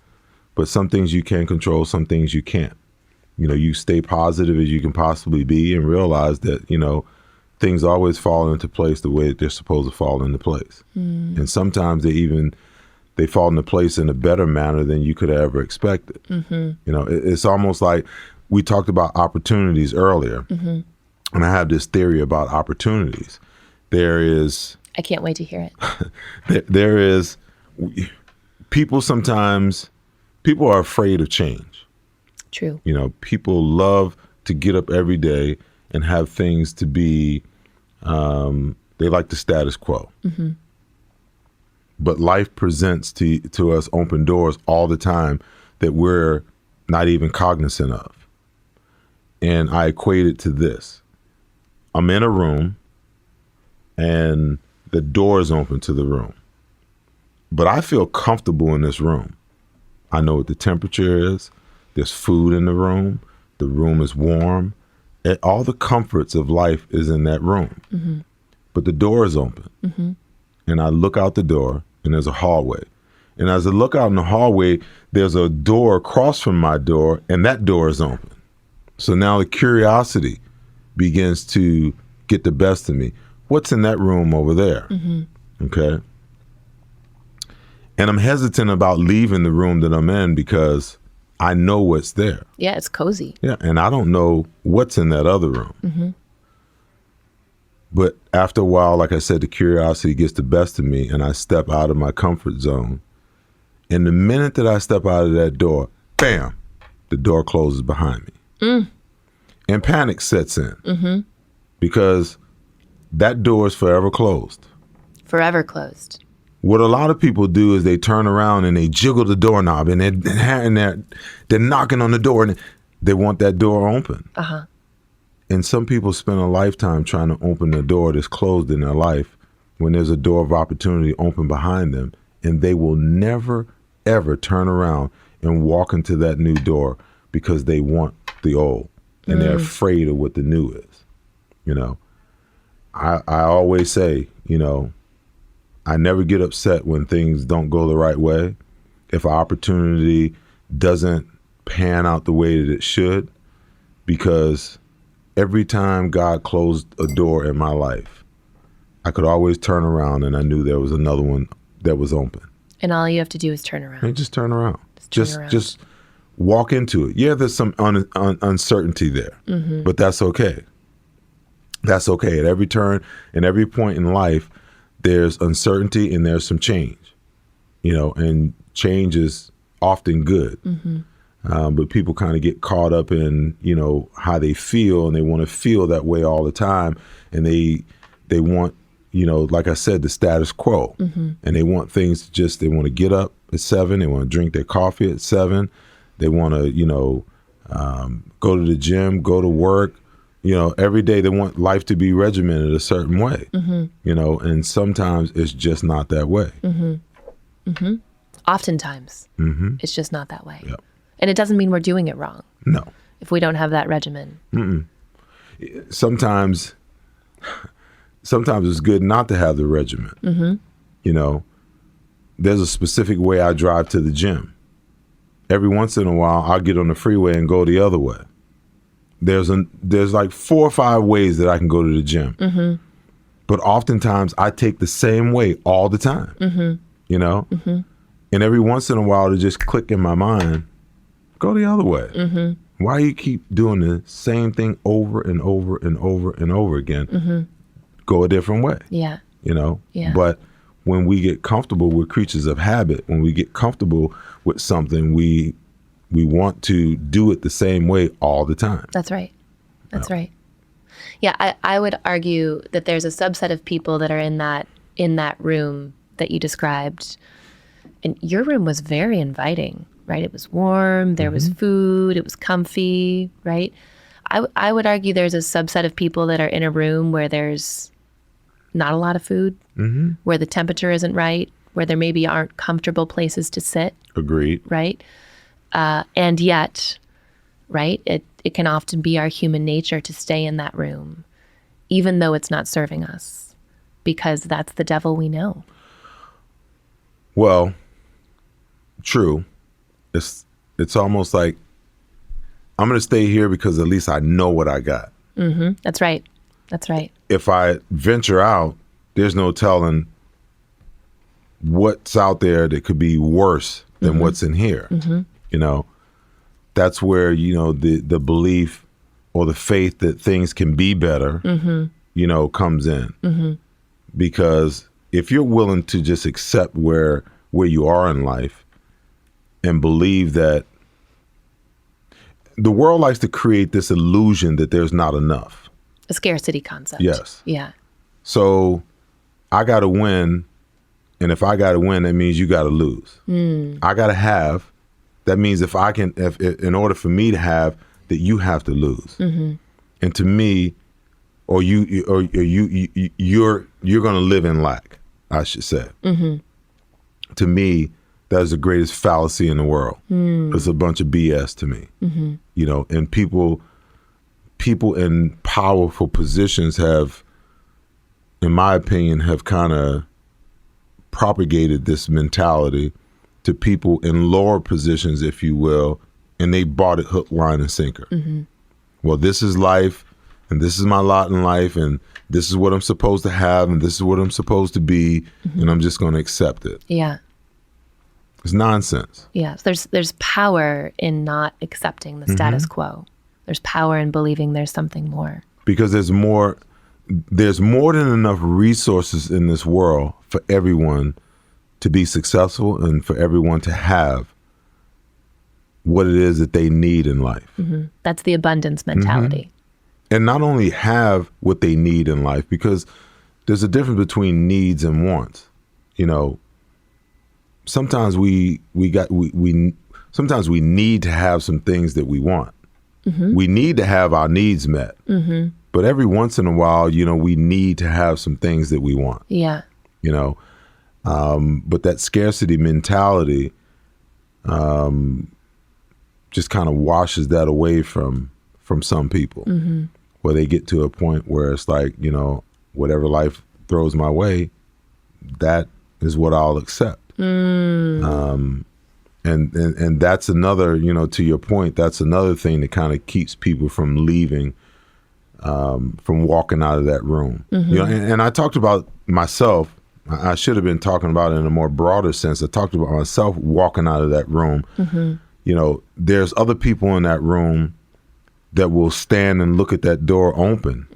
But some things you can control, some things you can't. You stay positive as you can possibly be and realize that, things always fall into place the way that they're supposed to fall into place. And sometimes they fall into place in a better manner than you could have ever expected. It's almost like we talked about opportunities earlier. And I have this theory about opportunities. I can't wait to hear it. There is, people are afraid of change. True. People love to get up every day and have things to be, they like the status quo. But life presents to us open doors all the time that we're not even cognizant of. And I equate it to this. I'm in a room and the door is open to the room. But I feel comfortable in this room. I know what the temperature is. There's food in the room. The room is warm. And all the comforts of life is in that room. But the door is open. And I look out the door and there's a hallway. And as I look out in the hallway, there's a door across from my door and that door is open. So now the curiosity begins to get the best of me. What's in that room over there? Okay. And I'm hesitant about leaving the room that I'm in because I know what's there. Yeah, it's cozy. Yeah, and I don't know what's in that other room. But after a while, like I said, the curiosity gets the best of me and I step out of my comfort zone. And the minute that I step out of that door, bam, the door closes behind me. And panic sets in because that door is forever closed. Forever closed. What a lot of people do is they turn around and they jiggle the doorknob and they're knocking on the door and they want that door open. And some people spend a lifetime trying to open the door that's closed in their life when there's a door of opportunity open behind them, and they will never, ever turn around and walk into that new door because they want the old and they're afraid of what the new is. I always say, I never get upset when things don't go the right way. If an opportunity doesn't pan out the way that it should, because every time God closed a door in my life, I could always turn around and I knew there was another one that was open. And all you have to do is turn around. And just turn around. Just walk into it. Yeah, there's some uncertainty there, but that's okay. That's okay. At every turn and every point in life, there's uncertainty and there's some change, and change is often good. But people kind of get caught up in, how they feel, and they want to feel that way all the time. And they want, like I said, the status quo. And they want things they want to get up at 7. They want to drink their coffee at 7. They want to, go to the gym, go to work. Every day they want life to be regimented a certain way, and sometimes it's just not that way. Oftentimes, it's just not that way. Yep. And it doesn't mean we're doing it wrong. No. If we don't have that regimen. Sometimes it's good not to have the regimen. There's a specific way I drive to the gym. Every once in a while, I'll get on the freeway and go the other way. There's like 4 or 5 ways that I can go to the gym. But oftentimes I take the same way all the time, and every once in a while to just click in my mind, go the other way. Why you keep doing the same thing over and over and over and over again? Go a different way. Yeah. But when we get comfortable, we're creatures of habit. When we get comfortable with something, we want to do it the same way all the time. That's right. That's right. Yeah, I would argue that there's a subset of people that are in that room that you described And your room was very inviting, right? It was warm, there was food, it was comfy, right? I would argue there's a subset of people that are in a room where there's not a lot of food, where the temperature isn't right, where there maybe aren't comfortable places to sit. Agreed. Right? And yet, right, it can often be our human nature to stay in that room, even though it's not serving us, because that's the devil we know. Well, true. It's almost like I'm going to stay here because at least I know what I got. That's right. That's right. If I venture out, there's no telling what's out there that could be worse than what's in here. You know, that's where, you know, the belief or the faith that things can be better, you know, comes in. Because if you're willing to just accept where you are in life and believe that the world likes to create this illusion that there's not enough. A scarcity concept. Yes. Yeah. So I got to win. And if I got to win, that means you got to lose. I got to have. That means if in order for me to have, that you have to lose. And to me, you're going to live in lack, I should say. To me, that is the greatest fallacy in the world. It's a bunch of BS to me. You know, and people in powerful positions have, in my opinion, have kind of propagated this mentality to people in lower positions, if you will, and they bought it hook, line, and sinker. Well, this is life, and this is my lot in life, and this is what I'm supposed to have, and this is what I'm supposed to be, and I'm just going to accept it. Yeah. It's nonsense. Yeah. So there's power in not accepting the status quo. There's power in believing there's something more. Because there's more than enough resources in this world for everyone to be successful and for everyone to have what it is that they need in life. That's the abundance mentality. And not only have what they need in life, because there's a difference between needs and wants. You know, sometimes we sometimes we need to have some things that we want. We need to have our needs met. But every once in a while, you know, we need to have some things that we want. Yeah. You know, but that scarcity mentality just kind of washes that away from some people, where they get to a point where it's like, you know, whatever life throws my way, that is what I'll accept. And that's another, you know, to your point, that's another thing that kind of keeps people from leaving, from walking out of that room. You know, and I talked about myself. I should have been talking about it in a more broader sense. I talked about myself walking out of that room. You know, there's other people in that room that will stand and look at that door open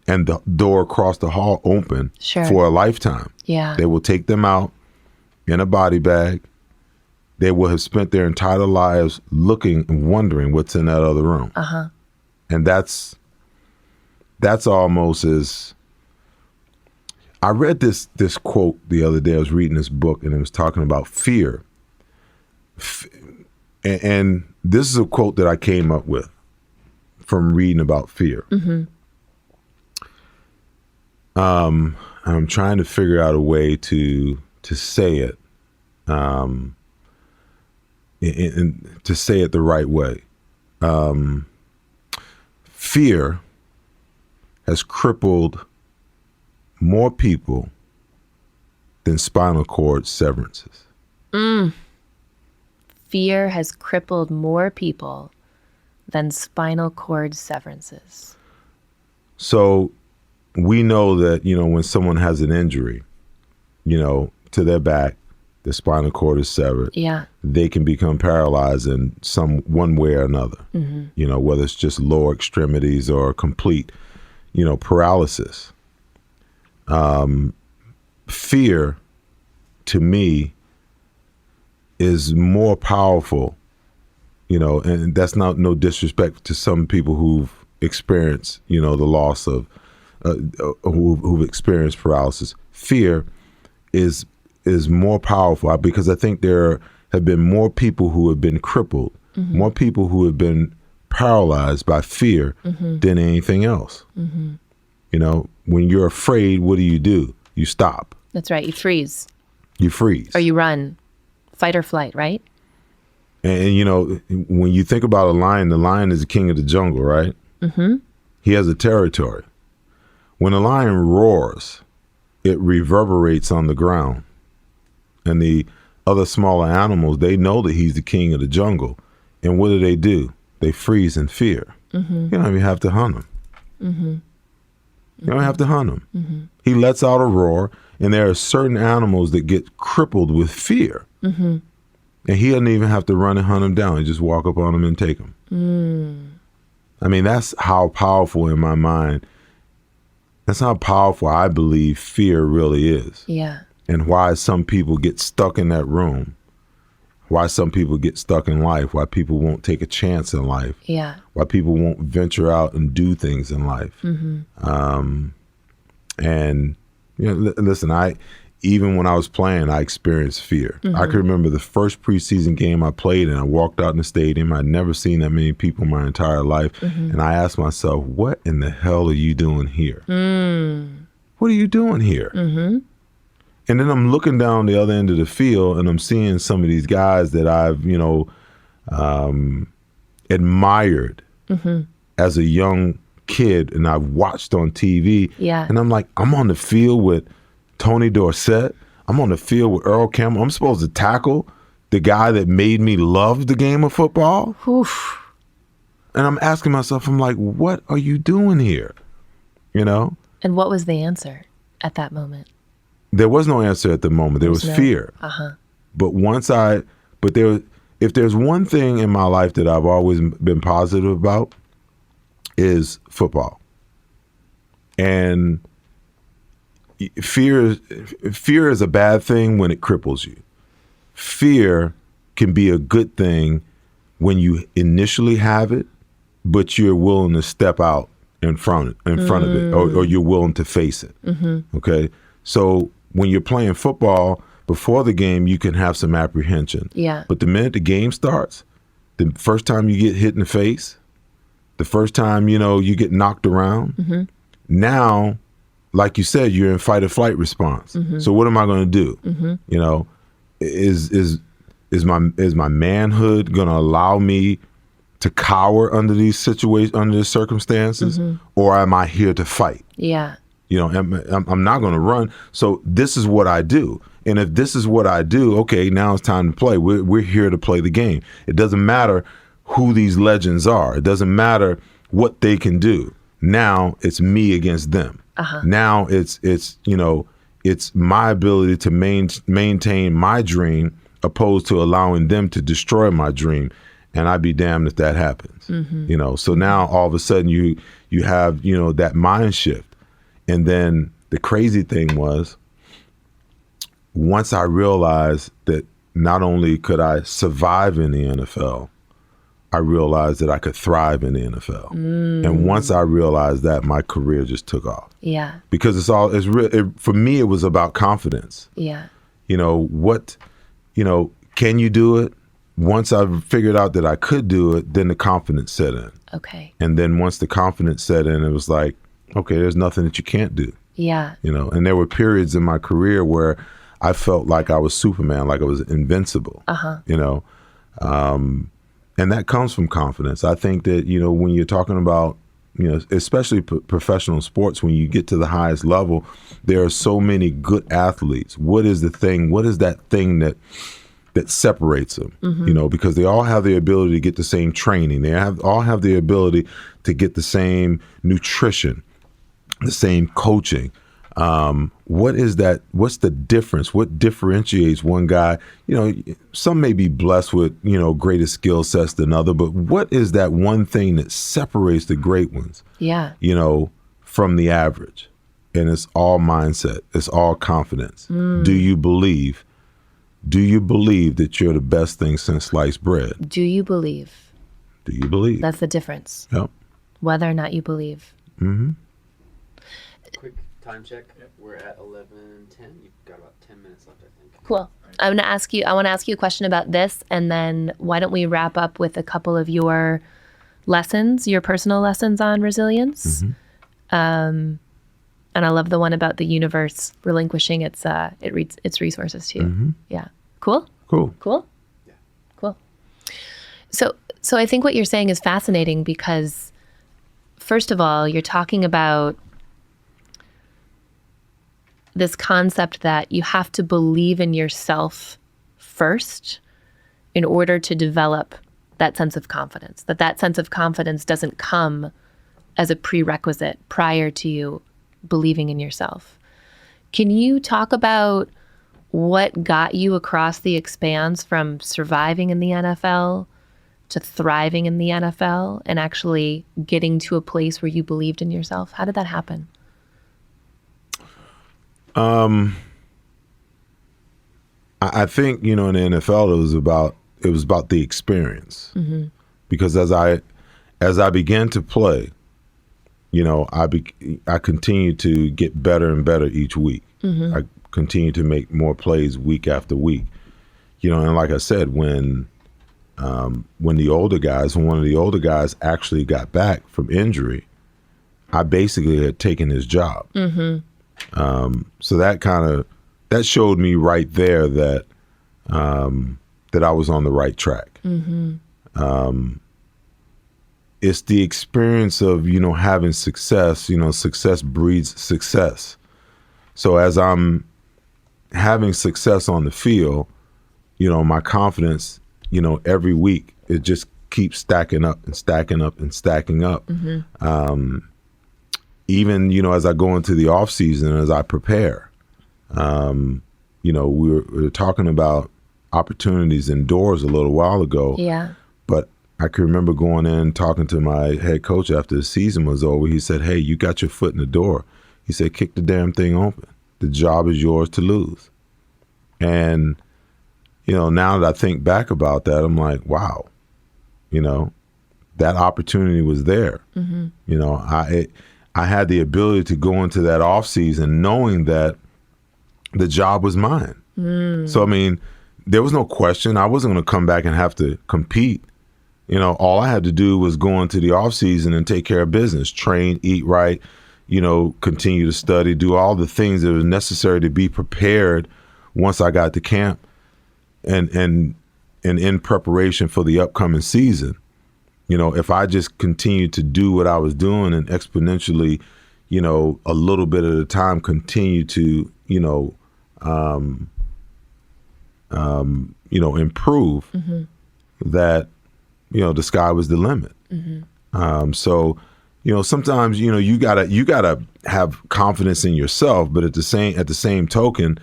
and the door across the hall open for a lifetime. Yeah. They will take them out in a body bag. They will have spent their entire lives looking and wondering what's in that other room. And that's almost as, I read this quote the other day. I was reading this book and it was talking about fear. And this is a quote that I came up with from reading about fear. I'm trying to figure out a way to say it, and to say it the right way. Fear has crippled more people than spinal cord severances. Fear has crippled more people than spinal cord severances. So we know that, you know, when someone has an injury, you know, to their back, the spinal cord is severed. Yeah. They can become paralyzed in one way or another, you know, whether it's just lower extremities or complete, you know, paralysis. Fear, to me, is more powerful, you know, and that's not no disrespect to some people who've experienced, you know, the loss of, who've experienced paralysis. Fear is is more powerful, because I think there have been more people who have been crippled, more people who have been paralyzed by fear than anything else. You know, when you're afraid, what do? You stop. That's right. You freeze. You freeze. Or you run. Fight or flight, right? And you know, when you think about a lion, the lion is the king of the jungle, right? He has a territory. When a lion roars, it reverberates on the ground. And the other smaller animals, they know that he's the king of the jungle. And what do? They freeze in fear. You don't even have to hunt him. You don't have to hunt him. He lets out a roar, and there are certain animals that get crippled with fear. And he doesn't even have to run and hunt them down. He just walk up on them and take them. I mean, that's how powerful in my mind, that's how powerful I believe fear really is. Yeah. And why some people get stuck in that room. Why some people get stuck in life. Why people won't take a chance in life. Yeah. Why people won't venture out and do things in life. And you know, listen, even when I was playing, I experienced fear. I can remember the first preseason game I played in. I walked out in the stadium. I'd never seen that many people in my entire life. And I asked myself, what in the hell are you doing here? What are you doing here? And then I'm looking down the other end of the field, and I'm seeing some of these guys that I've, you know, admired as a young kid, and I've watched on TV. Yeah. And I'm like, I'm on the field with Tony Dorsett. I'm on the field with Earl Campbell. I'm supposed to tackle the guy that made me love the game of football. Oof. And I'm asking myself, I'm like, what are you doing here? You know? And what was the answer at that moment? There was no answer at the moment. There was fear. But if there's one thing in my life that I've always been positive about, is football. And fear is a bad thing when it cripples you. Fear can be a good thing when you initially have it, but you're willing to step out in front of it, or you're willing to face it. Okay? So when you're playing football, before the game, you can have some apprehension. Yeah. But the minute the game starts, the first time you get hit in the face, the first time, you know, you get knocked around, now, like you said, you're in fight or flight response. So what am I going to do? You know, is my manhood going to allow me to cower under these situations, under the circumstances, or am I here to fight? Yeah. You know, I'm not going to run. So this is what I do. And if this is what I do, okay, now it's time to play. We're here to play the game. It doesn't matter who these legends are. It doesn't matter what they can do. Now it's me against them. Now it's you know, it's my ability to maintain my dream opposed to allowing them to destroy my dream. And I'd be damned if that happens. You know, so now all of a sudden you have, you know, that mind shift. And then the crazy thing was, once I realized that not only could I survive in the NFL, I realized that I could thrive in the NFL. And once I realized that, my career just took off. Yeah. Because for me, it was about confidence. Yeah. You know, can you do it? Once I figured out that I could do it, then the confidence set in. Okay. And then once the confidence set in, it was like, okay, there's nothing that you can't do. Yeah. You know, and there were periods in my career where I felt like I was Superman, like I was invincible. You know, and that comes from confidence. I think that, you know, when you're talking about, you know, especially professional sports, when you get to the highest level, there are so many good athletes. What is the thing? What is that thing that separates them? You know, because they all have the ability to get the same training. They all have the ability to get the same nutrition, the same coaching. What is that? What's the difference? What differentiates one guy? You know, some may be blessed with, you know, greater skill sets than other, but what is that one thing that separates the great ones? Yeah. You know, from the average? And it's all mindset. It's all confidence. Do you believe? Do you believe that you're the best thing since sliced bread? Do you believe? Do you believe? That's the difference. Yep. Whether or not you believe. time check. We're at 11:10. You've got about 10 minutes left, I think. Cool. I want to ask you a question about this, and then why don't we wrap up with a couple of your lessons, your personal lessons on resilience. And I love the one about the universe relinquishing its resources to you. Yeah. Cool. Cool. Yeah. Cool. So I think what you're saying is fascinating because, first of all, you're talking about this concept that you have to believe in yourself first in order to develop that sense of confidence, that sense of confidence doesn't come as a prerequisite prior to you believing in yourself. Can you talk about what got you across the expanse from surviving in the NFL to thriving in the NFL and actually getting to a place where you believed in yourself? How did that happen? I think, in the NFL, it was about the experience. Because as I began to play, I continued to get better and better each week. I continued to make more plays week after week. And like I said, when one of the older guys actually got back from injury, I basically had taken his job. So that showed me right there that I was on the right track. It's the experience of, having success. Success breeds success. So as I'm having success on the field, my confidence, every week, it just keeps stacking up and stacking up and stacking up. Even, as I go into the off season, as I prepare, we were talking about opportunities indoors a little while ago. Yeah. But I can remember going in, talking to my head coach after the season was over. He said, "Hey, you got your foot in the door." He said, "Kick the damn thing open. The job is yours to lose." And, now that I think back about that, I'm like, wow, that opportunity was there. I had the ability to go into that off season knowing that the job was mine. So, there was no question. I wasn't going to come back and have to compete. All I had to do was go into the off season and take care of business, train, eat right, continue to study, do all the things that were necessary to be prepared once I got to camp and in preparation for the upcoming season. If I just continued to do what I was doing and exponentially, a little bit at a time, continue to, improve, that, the sky was the limit. So, sometimes, you gotta have confidence in yourself, but at the same token,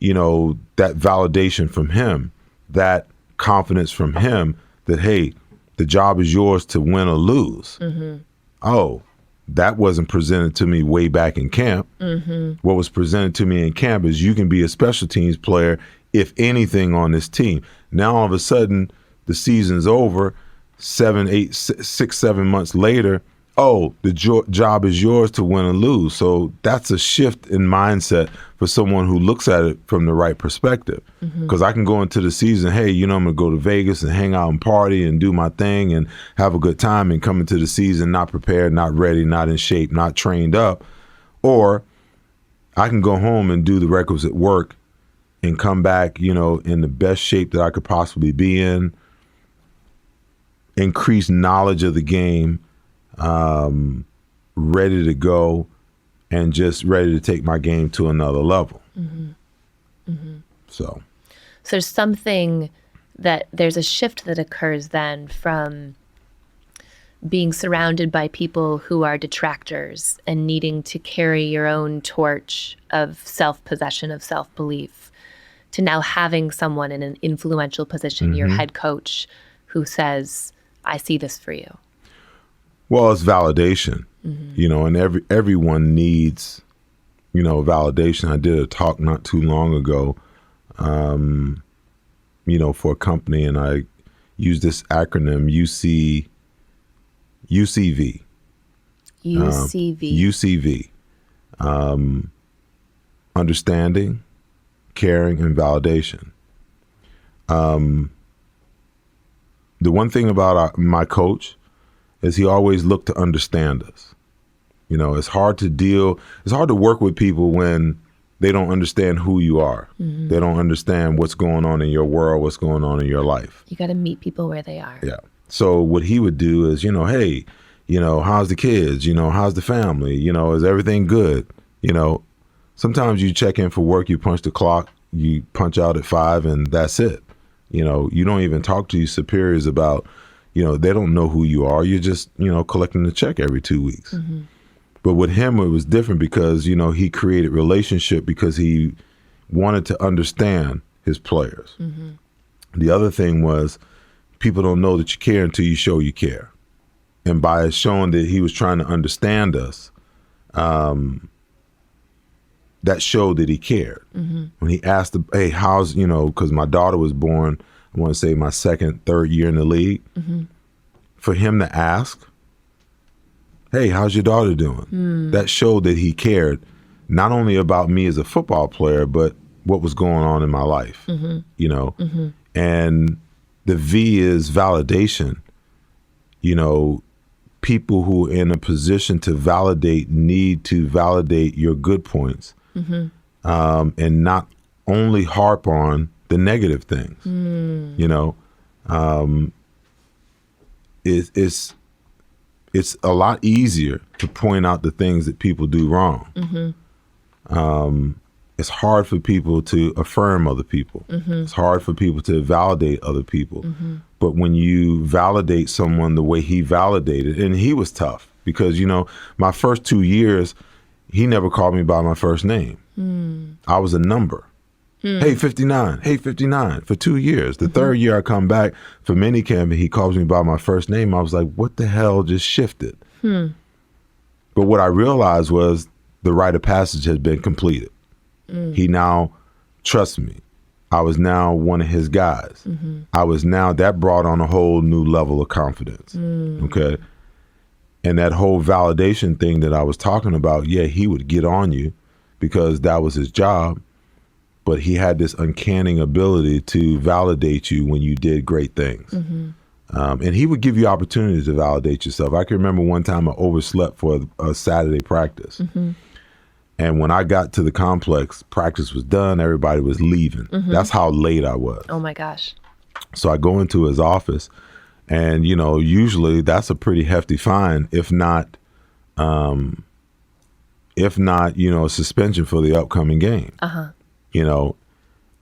that validation from him, that confidence from him that, hey, the job is yours to win or lose. Oh, that wasn't presented to me way back in camp. What was presented to me in camp is you can be a special teams player, if anything, on this team. Now, all of a sudden, the season's over, 6, 7 months later, oh, the job is yours to win or lose. So that's a shift in mindset for someone who looks at it from the right perspective. Because I can go into the season, hey, I'm going to go to Vegas and hang out and party and do my thing and have a good time, and come into the season not prepared, not ready, not in shape, not trained up. Or I can go home and do the requisite work and come back, in the best shape that I could possibly be in, increase knowledge of the game, ready to go, and just ready to take my game to another level. So there's a shift that occurs then from being surrounded by people who are detractors and needing to carry your own torch of self-possession, of self-belief, to now having someone in an influential position, your head coach, who says, "I see this for you." Well, it's validation, and everyone needs, validation. I did a talk not too long ago, for a company, and I used this acronym UCV. UCV. UCV. understanding, caring, and validation. The one thing about my coach is he always looked to understand us. You know, it's hard to work with people when they don't understand who you are. Mm-hmm. They don't understand what's going on in your world, what's going on in your life. You got to meet people where they are. Yeah. So what he would do is, you know, hey, you know, how's the kids? You know, how's the family? You know, is everything good? You know, sometimes you check in for work, you punch the clock, you punch out at 5 and that's it. You know, you don't even talk to your superiors about, you know, they don't know who you are. You're just, you know, collecting the check every 2 weeks. Mm-hmm. But with him, it was different because, you know, he created relationship because he wanted to understand his players. Mm-hmm. The other thing was people don't know that you care until you show you care. And by showing that he was trying to understand us, that showed that he cared. Mm-hmm. When he asked, hey, how's, you know, because my daughter was born, I want to say my second, third year in the league, mm-hmm. for him to ask, hey, how's your daughter doing? That showed that he cared not only about me as a football player, but what was going on in my life, mm-hmm. you know? Mm-hmm. And the V is validation. You know, people who are in a position to validate need to validate your good points, mm-hmm. And not only harp on the negative things. You know, it's a lot easier to point out the things that people do wrong. Mm-hmm. It's hard for people to affirm other people. Mm-hmm. It's hard for people to validate other people. Mm-hmm. But when you validate someone the way he validated, and he was tough because, you know, my first 2 years, he never called me by my first name. I was a number. Hey, 59. Hey, 59 for 2 years. The third year I come back for minicamp and he calls me by my first name. I was like, what the hell just shifted? But what I realized was the rite of passage has been completed. He now trusts me. I was now one of his guys. That brought on a whole new level of confidence. Okay. And that whole validation thing that I was talking about, yeah, he would get on you because that was his job. But he had this uncanny ability to validate you when you did great things. Mm-hmm. And he would give you opportunities to validate yourself. I can remember one time I overslept for a Saturday practice. Mm-hmm. And when I got to the complex, practice was done, everybody was leaving. Mm-hmm. That's how late I was. Oh my gosh. So I go into his office and, you know, usually that's a pretty hefty fine, if not, you know, a suspension for the upcoming game. Uh-huh. You know,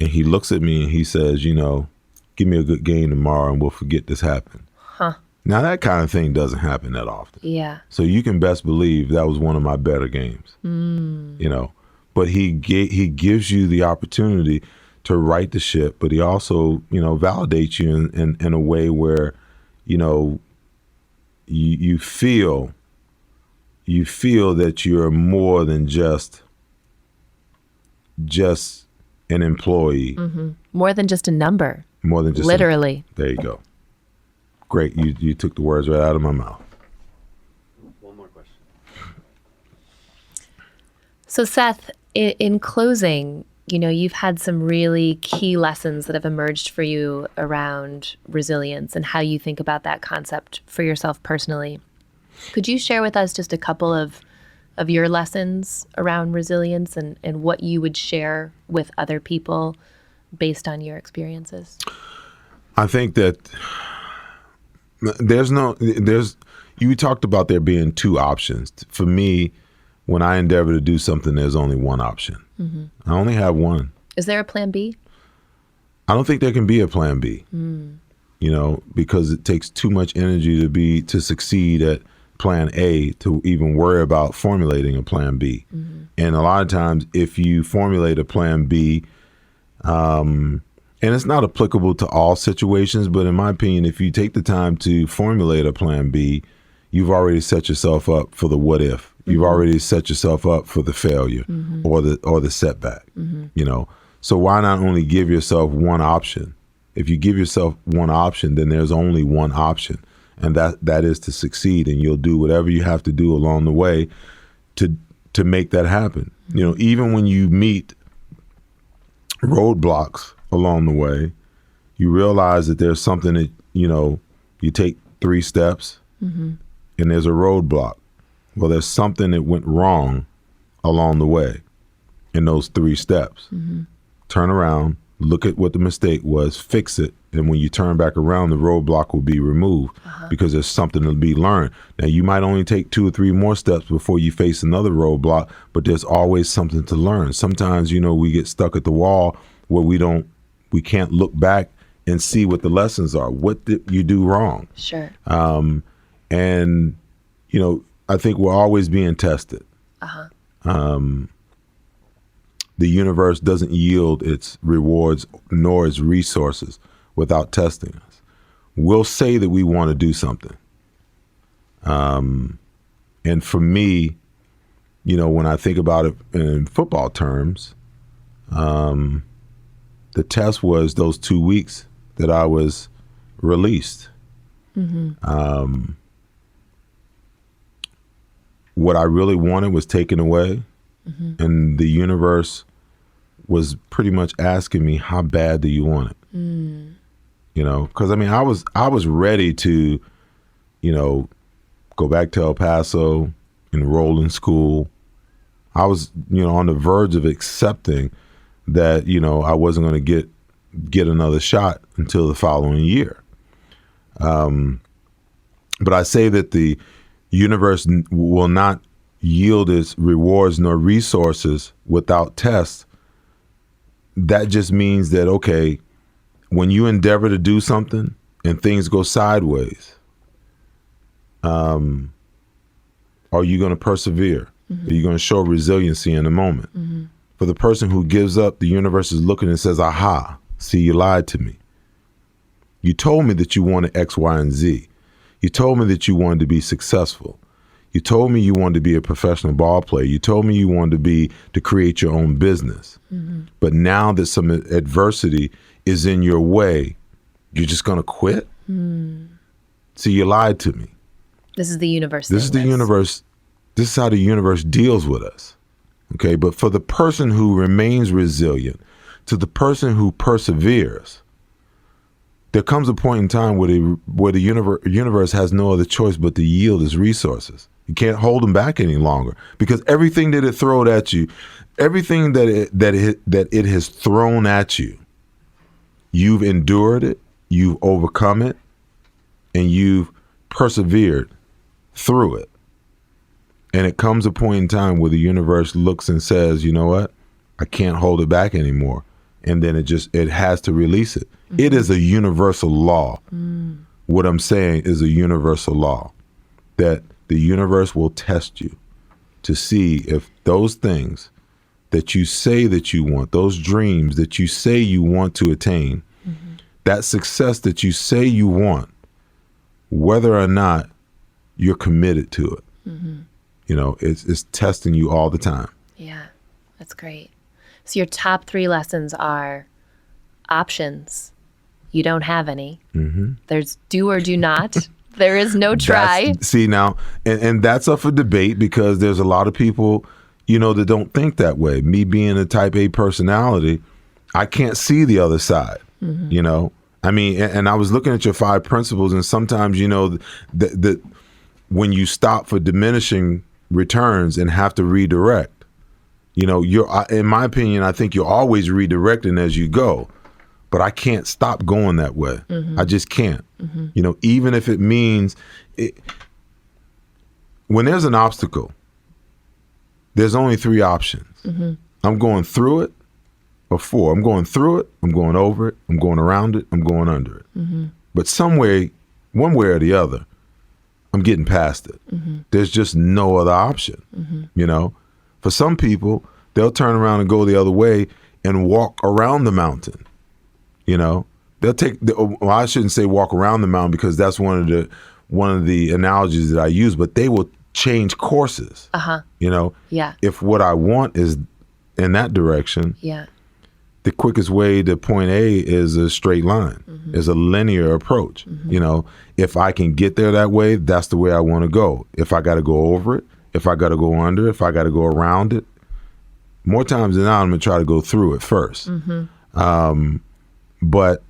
and he looks at me and he says, you know, give me a good game tomorrow and we'll forget this happened. Huh. Now that kind of thing doesn't happen that often. Yeah. So you can best believe that was one of my better games. You know, but he gives you the opportunity to right the ship, but he also, you know, validates you in a way where, you know, you feel that you're more than just an employee. Mm-hmm. More than just a number. More than just literally. There you go. Great. You took the words right out of my mouth. One more question. So Seth, in closing, you know, you've had some really key lessons that have emerged for you around resilience and how you think about that concept for yourself personally. Could you share with us just a couple of your lessons around resilience and what you would share with other people based on your experiences? I think that you talked about there being two options. For me, when I endeavor to do something, there's only one option. Mm-hmm. I only have one. Is there a plan B? I don't think there can be a plan B, you know, because it takes too much energy to succeed at plan A to even worry about formulating a plan B. Mm-hmm. And a lot of times if you formulate a plan B, and it's not applicable to all situations, but in my opinion, if you take the time to formulate a plan B, you've already set yourself up for the what if. Mm-hmm. You've already set yourself up for the failure or the setback, you know. So why not only give yourself one option? If you give yourself one option, then there's only one option. And that is to succeed, and you'll do whatever you have to do along the way to to make that happen. You know, even when you meet roadblocks along the way, you realize that there's something that, you know, you take 3 steps and there's a roadblock. Well, there's something that went wrong along the way in those 3 steps. Turn around, look at what the mistake was, fix it. And when you turn back around, the roadblock will be removed because there's something to be learned. Now, you might only take 2 or 3 more steps before you face another roadblock, but there's always something to learn. Sometimes, you know, we get stuck at the wall where we can't look back and see what the lessons are. What did you do wrong? Sure. And, you know, I think we're always being tested. The universe doesn't yield its rewards nor its resources without testing us. We'll say that we want to do something. And for me, you know, when I think about it in football terms, the test was those 2 weeks that I was released. What I really wanted was taken away, and the universe was pretty much asking me, how bad do you want it? You know, because I mean, I was ready to, you know, go back to El Paso, enroll in school. I was, you know, on the verge of accepting that, you know, I wasn't going to get another shot until the following year. But I say that the universe will not yield its rewards nor resources without tests. That just means that, okay, when you endeavor to do something and things go sideways, are you going to persevere? Are you going to show resiliency in the moment? For the person who gives up, the universe is looking and says, aha, see, you lied to me. You told me that you wanted X, Y, and Z. You told me that you wanted to be successful. You told me you wanted to be a professional ball player. You told me you wanted to create your own business. But now that some adversity is in your way, you're just going to quit? See, you lied to me. This is the universe. This is the universe. This is how the universe deals with us. Okay, but for the person who remains resilient, to the person who perseveres, there comes a point in time where the universe has no other choice but to yield its resources. You can't hold them back any longer, because everything that it throws at you, everything that it has thrown at you, you've endured it, you've overcome it, and you've persevered through it. And it comes a point in time where the universe looks and says, you know what? I can't hold it back anymore. And then it has to release it. It is a universal law. What I'm saying is a universal law, that the universe will test you to see if those things that you say that you want, those dreams that you say you want to attain, that success that you say you want, whether or not you're committed to it. You know, it's testing you all the time. Yeah, that's great. So your top 3 lessons are options. You don't have any. There's do or do not. There is no try. See now, and that's up for debate, because there's a lot of people, you know, that don't think that way. Me being a type A personality, I can't see the other side, you know. I mean, and I was looking at your 5 principles, and sometimes, you know, that when you stop for diminishing returns and have to redirect, you know, in my opinion, I think you're always redirecting as you go, but I can't stop going that way. I just can't, you know, even if it means when there's an obstacle, there's only 3 options. I'm going through it, or 4. I'm going through it, I'm going over it, I'm going around it, I'm going under it. But some way, one way or the other, I'm getting past it. There's just no other option. You know, for some people, they'll turn around and go the other way and walk around the mountain. You know, they'll well, I shouldn't say walk around the mountain, because that's one of the analogies that I use, but they will change courses. You know, if what I want is in that direction, the quickest way to point A is a straight line, is a linear approach. You know, if I can get there that way, that's the way I want to go. If I got to go over it, If I got to go under, if I got to go around it, more times than not, I'm going to try to go through it first. But,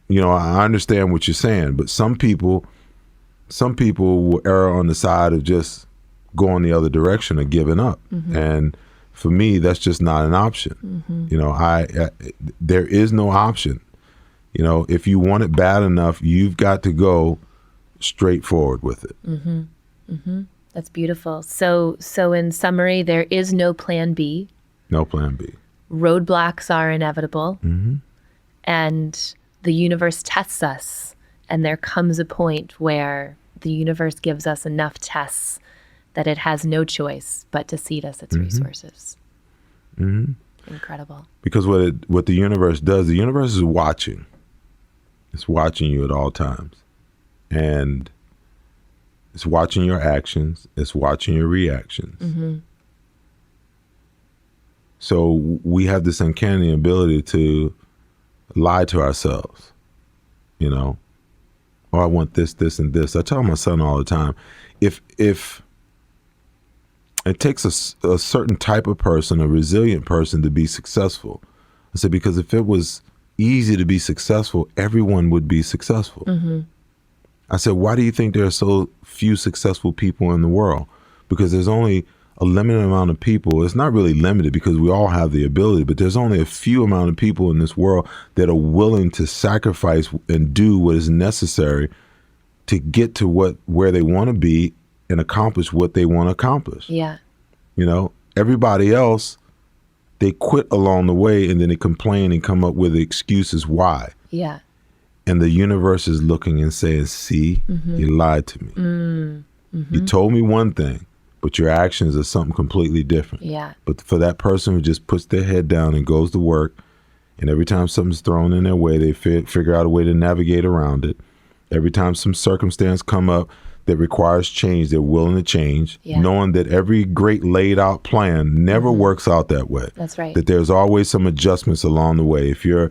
you know, I understand what you're saying, but some people will err on the side of just going the other direction or giving up. And for me, that's just not an option. You know, there is no option. You know, if you want it bad enough, you've got to go straight forward with it. That's beautiful. So in summary, there is no plan B. No plan B. Roadblocks are inevitable. And the universe tests us. And there comes a point where the universe gives us enough tests that it has no choice but to cede us its resources. Incredible. Because what the universe does, the universe is watching. It's watching you at all times. And it's watching your actions. It's watching your reactions. So we have this uncanny ability to lie to ourselves, you know. Oh, I want this, this, and this. I tell my son all the time, if it takes a certain type of person, a resilient person, to be successful. I said, because if it was easy to be successful, everyone would be successful. I said, why do you think there are so few successful people in the world? Because there's only a limited amount of people. It's not really limited because we all have the ability, but there's only a few amount of people in this world that are willing to sacrifice and do what is necessary to get to where they want to be and accomplish what they want to accomplish. Yeah. You know, everybody else, they quit along the way and then they complain and come up with excuses why. Yeah. And the universe is looking and saying, see, you lied to me. You told me one thing, but your actions are something completely different. Yeah. But for that person who just puts their head down and goes to work, and every time something's thrown in their way, they figure out a way to navigate around it. Every time some circumstance come up that requires change, they're willing to change, knowing that every great laid out plan never works out that way. That's right. That there's always some adjustments along the way. If you're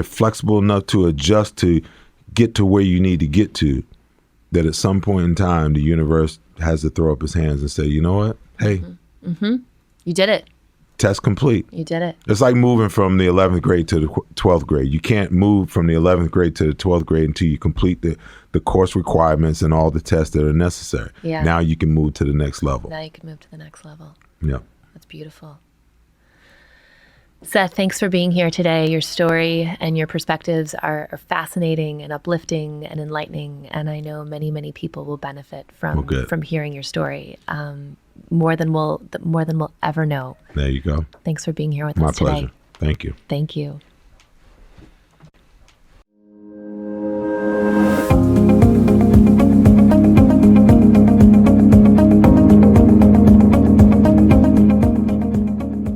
flexible enough to adjust to get to where you need to get to, that at some point in time, the universe has to throw up its hands and say, you know what? Hey, you did it. Test complete. You did it. It's like moving from the 11th grade to the 12th grade. You can't move from the 11th grade to the 12th grade until you complete the course requirements and all the tests that are necessary. Yeah. Now you can move to the next level. Now you can move to the next level. Yeah. That's beautiful. Seth, thanks for being here today. Your story and your perspectives are fascinating and uplifting and enlightening. And I know many, many people will benefit from hearing your story. More than we'll ever know. There you go. Thanks for being here with My us today. pleasure. Thank you. Thank you.